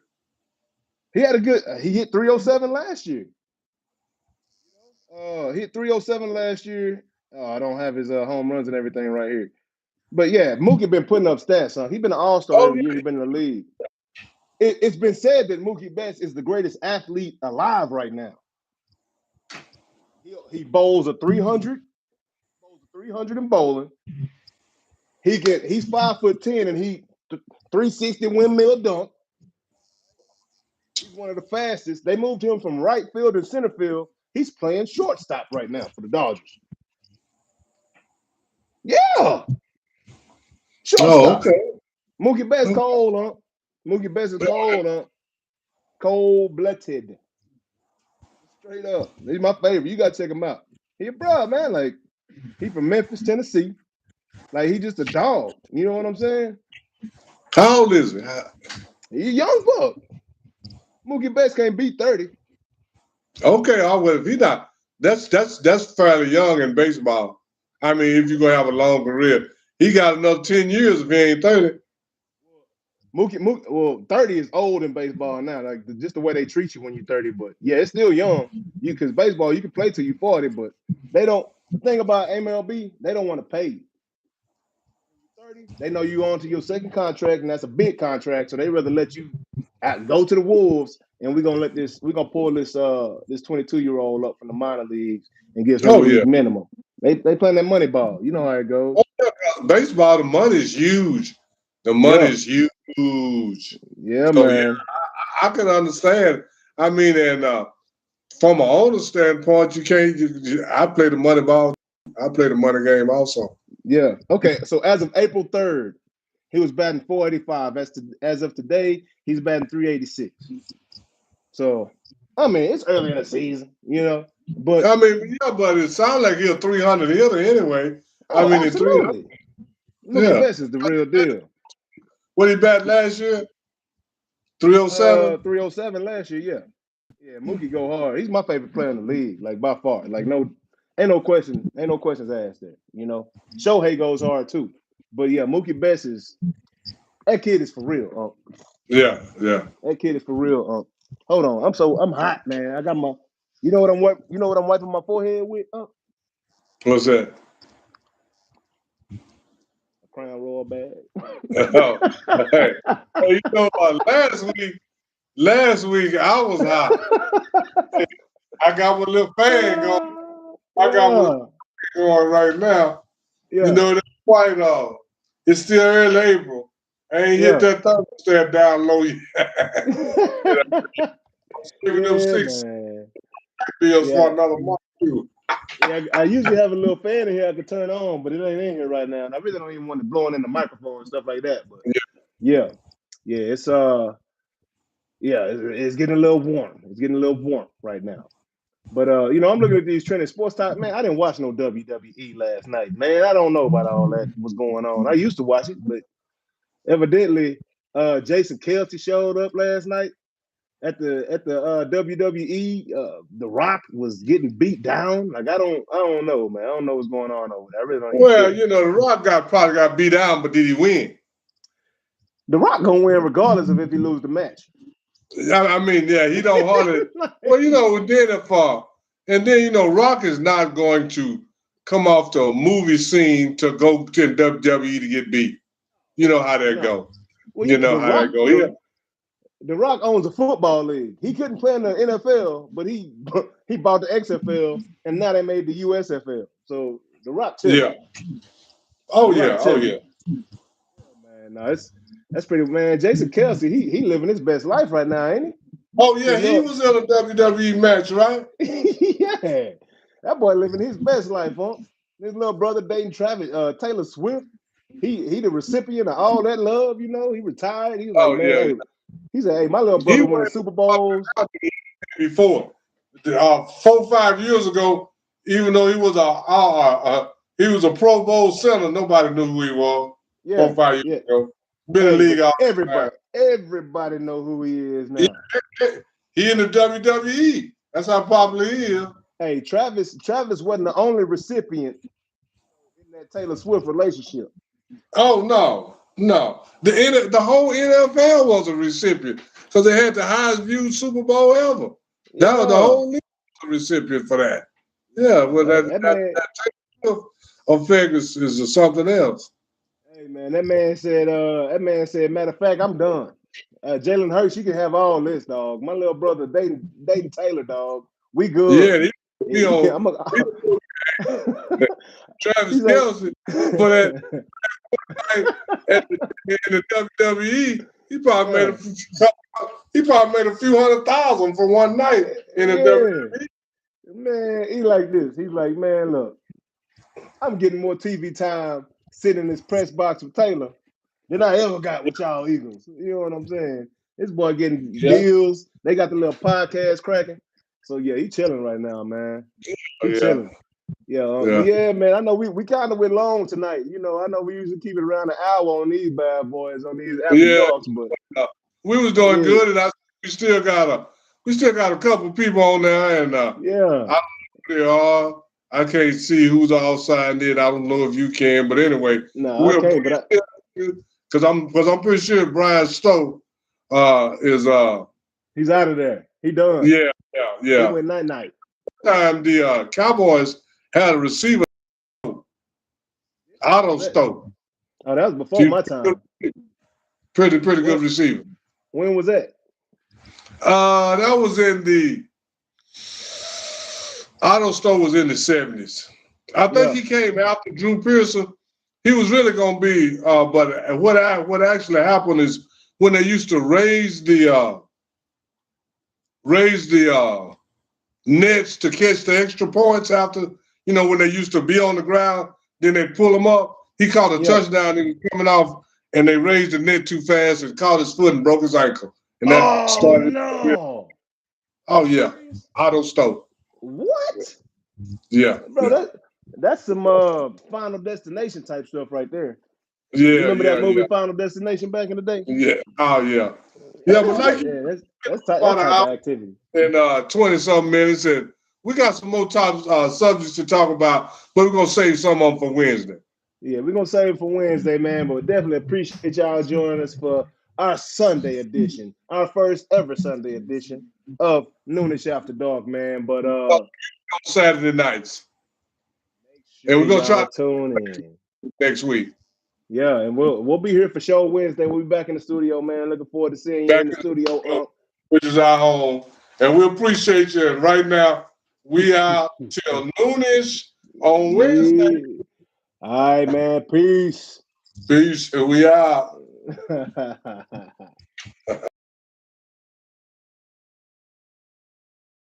He had a good. He hit 307 last year. He hit 307 last year. I don't have his home runs and everything right here. But yeah, Mookie been putting up stats, huh? He's been an all-star Oh every year he's been in the league. It's been said that Mookie Betts is the greatest athlete alive right now. He bowls a 300, in bowling. He's 5'10" and he 360 windmill dunk. He's one of the fastest. They moved him from right field and center field. He's playing shortstop right now for the Dodgers. Yeah. Shortstop. Oh, okay. Mookie Betts cold, huh? Mookie Betts is cold, huh? Cold-blooded. Straight up. He's my favorite. You got to check him out. He a bro, man. Like, he from Memphis, Tennessee. Like, he just a dog. You know what I'm saying? How old is he? He a young buck. Mookie Betts can't beat 30. Okay, well, if he not, that's fairly young in baseball. I mean, if you're gonna have a long career, he got another 10 years if he ain't 30. Mookie, well, 30 is old in baseball now. Like just the way they treat you when you're 30. But yeah, it's still young. Because baseball, you can play till you're 40, but they don't. The thing about MLB, they don't want to pay you. 30, they know you on to your second contract, and that's a big contract. So they rather let you go to the Wolves, and we're gonna pull this 22-year-old up from the minor leagues and get him league minimum. They playing that money ball. You know how it goes. Oh, yeah. Baseball, the money is huge. The money is huge. Yeah, so, man. Yeah, I can understand. I mean, and from an owner standpoint, you can't. I play the money ball. I play the money game also. Yeah. Okay. So as of April 3rd, he was batting 485. As of today, he's batting 386. So, I mean, it's early in the season, you know. But I mean, yeah, but it sounds like he's a 300 hitter anyway. Oh, I mean, absolutely. Mookie Betts is the real deal. What he bat last year? 307? 307 last year, yeah. Yeah, Mookie go hard. He's my favorite player in the league, like by far. Like ain't no questions asked there. You know, Shohei goes hard too, but yeah, Mookie Betts that kid is for real. Yeah. That kid is for real. Hold on, I'm hot, man. I got my, you know what I'm wiping my forehead with? What's that? A Crown Royal bag. Hey, you know, last week I was hot. I got my little fan going. I got one going right now. Yeah. You know, that's quite it's still early April. I ain't hit that thermostat down low yet. I'm saving them 6 bills for another month too. Yeah, I usually have a little fan in here I can turn on, but it ain't in here right now. And I really don't even want it blowing in the microphone and stuff like that. But it's getting a little warm. It's getting a little warm right now. But you know, I'm looking at these trending sports type. Man, I didn't watch no WWE last night. Man, I don't know about all that what's going on. I used to watch it, but evidently Jason Kelce showed up last night at the WWE. The Rock was getting beat down. Like I don't know, man. I don't know what's going on over there. I really don't. Well, you know, the Rock probably got beat down, but did he win? The Rock gonna win regardless of if he lose the match. I mean, yeah, he don't hardly. Well, you know, and then you know, Rock is not going to come off the movie scene to go to WWE to get beat. You know how that go. Well, you know how that go. Yeah. The Rock owns a football league. He couldn't play in the NFL, but he bought the XFL, and now they made the USFL. So the Rock too. Yeah. Oh yeah. Man, no, that's pretty, man. Jason Kelce, he living his best life right now, ain't he? Oh yeah, he was in a WWE match, right? Yeah, that boy living his best life, huh? His little brother dating Taylor Swift. He the recipient of all that love, you know. He retired. He was like, man, hey, he said, hey, my little brother won the Super Bowls. Before 4 or 5 years ago, even though he was a Pro Bowl center, nobody knew who he was. 4 or 5 years ago. Been in the league all everybody know who he is now. He in the WWE. That's how popular he is. Hey, Travis wasn't the only recipient in that Taylor Swift relationship. Oh no. The whole NFL was a recipient because they had the highest viewed Super Bowl ever. That was the whole league was a recipient for that. Yeah, well that Taylor Swift effect is something else. Hey man, that man said, matter of fact, I'm done. Jalen Hurts, you can have all this, dog. My little brother dating Taylor, dog. We good. Yeah, Travis Kelce for that in the WWE. He probably made a few $100,000 for one night in the WWE. Man, he like this. He's like, man, look, I'm getting more TV time sitting in this press box with Taylor than I ever got with y'all Eagles. You know what I'm saying? This boy getting deals. They got the little podcast cracking. So yeah, he chilling right now, man. He chilling. Yeah, man. I know we kind of went long tonight. You know, I know we usually keep it around an hour on these bad boys, on these after darks, but we was doing good, and we still got a couple people on there, and I don't know who they are. I can't see who's outside it. I don't know if you can, but anyway, because I'm pretty sure Brian Stowe is he's out of there. He done. Yeah. He went night. Time the Cowboys had a receiver, Otto Stowe. Oh, that was before my time. Pretty good receiver. When was that? That was in the Otto Stowe was in the 70s. I think he came after Drew Pearson. He was really going to be, but what actually happened is when they used to raise the nets to catch the extra points after, when they used to be on the ground, then they pull them up. He caught a touchdown and he was coming off, and they raised the net too fast and caught his foot and broke his ankle. And that started. No. Oh yeah, Otto Stowe. What? Yeah, bro. That's some Final Destination type stuff right there. Yeah, you remember that movie Final Destination back in the day? Yeah. Oh yeah. Yeah, but like that's type of activity. In 20-something minutes, and we got some more subjects to talk about, but we're gonna save some of them for Wednesday. Yeah, we're gonna save it for Wednesday, man. But definitely appreciate y'all joining us for our Sunday edition, our first ever Sunday edition of Noonish After Dark, man. But Saturday nights, and we're gonna try to tune in next week. Yeah, and we'll be here for show Wednesday. We'll be back in the studio, man. Looking forward to seeing you in the studio, which is our home, and we appreciate you. And right now, we are till noonish on Wednesday. All right, man. Peace. Peace, and we out.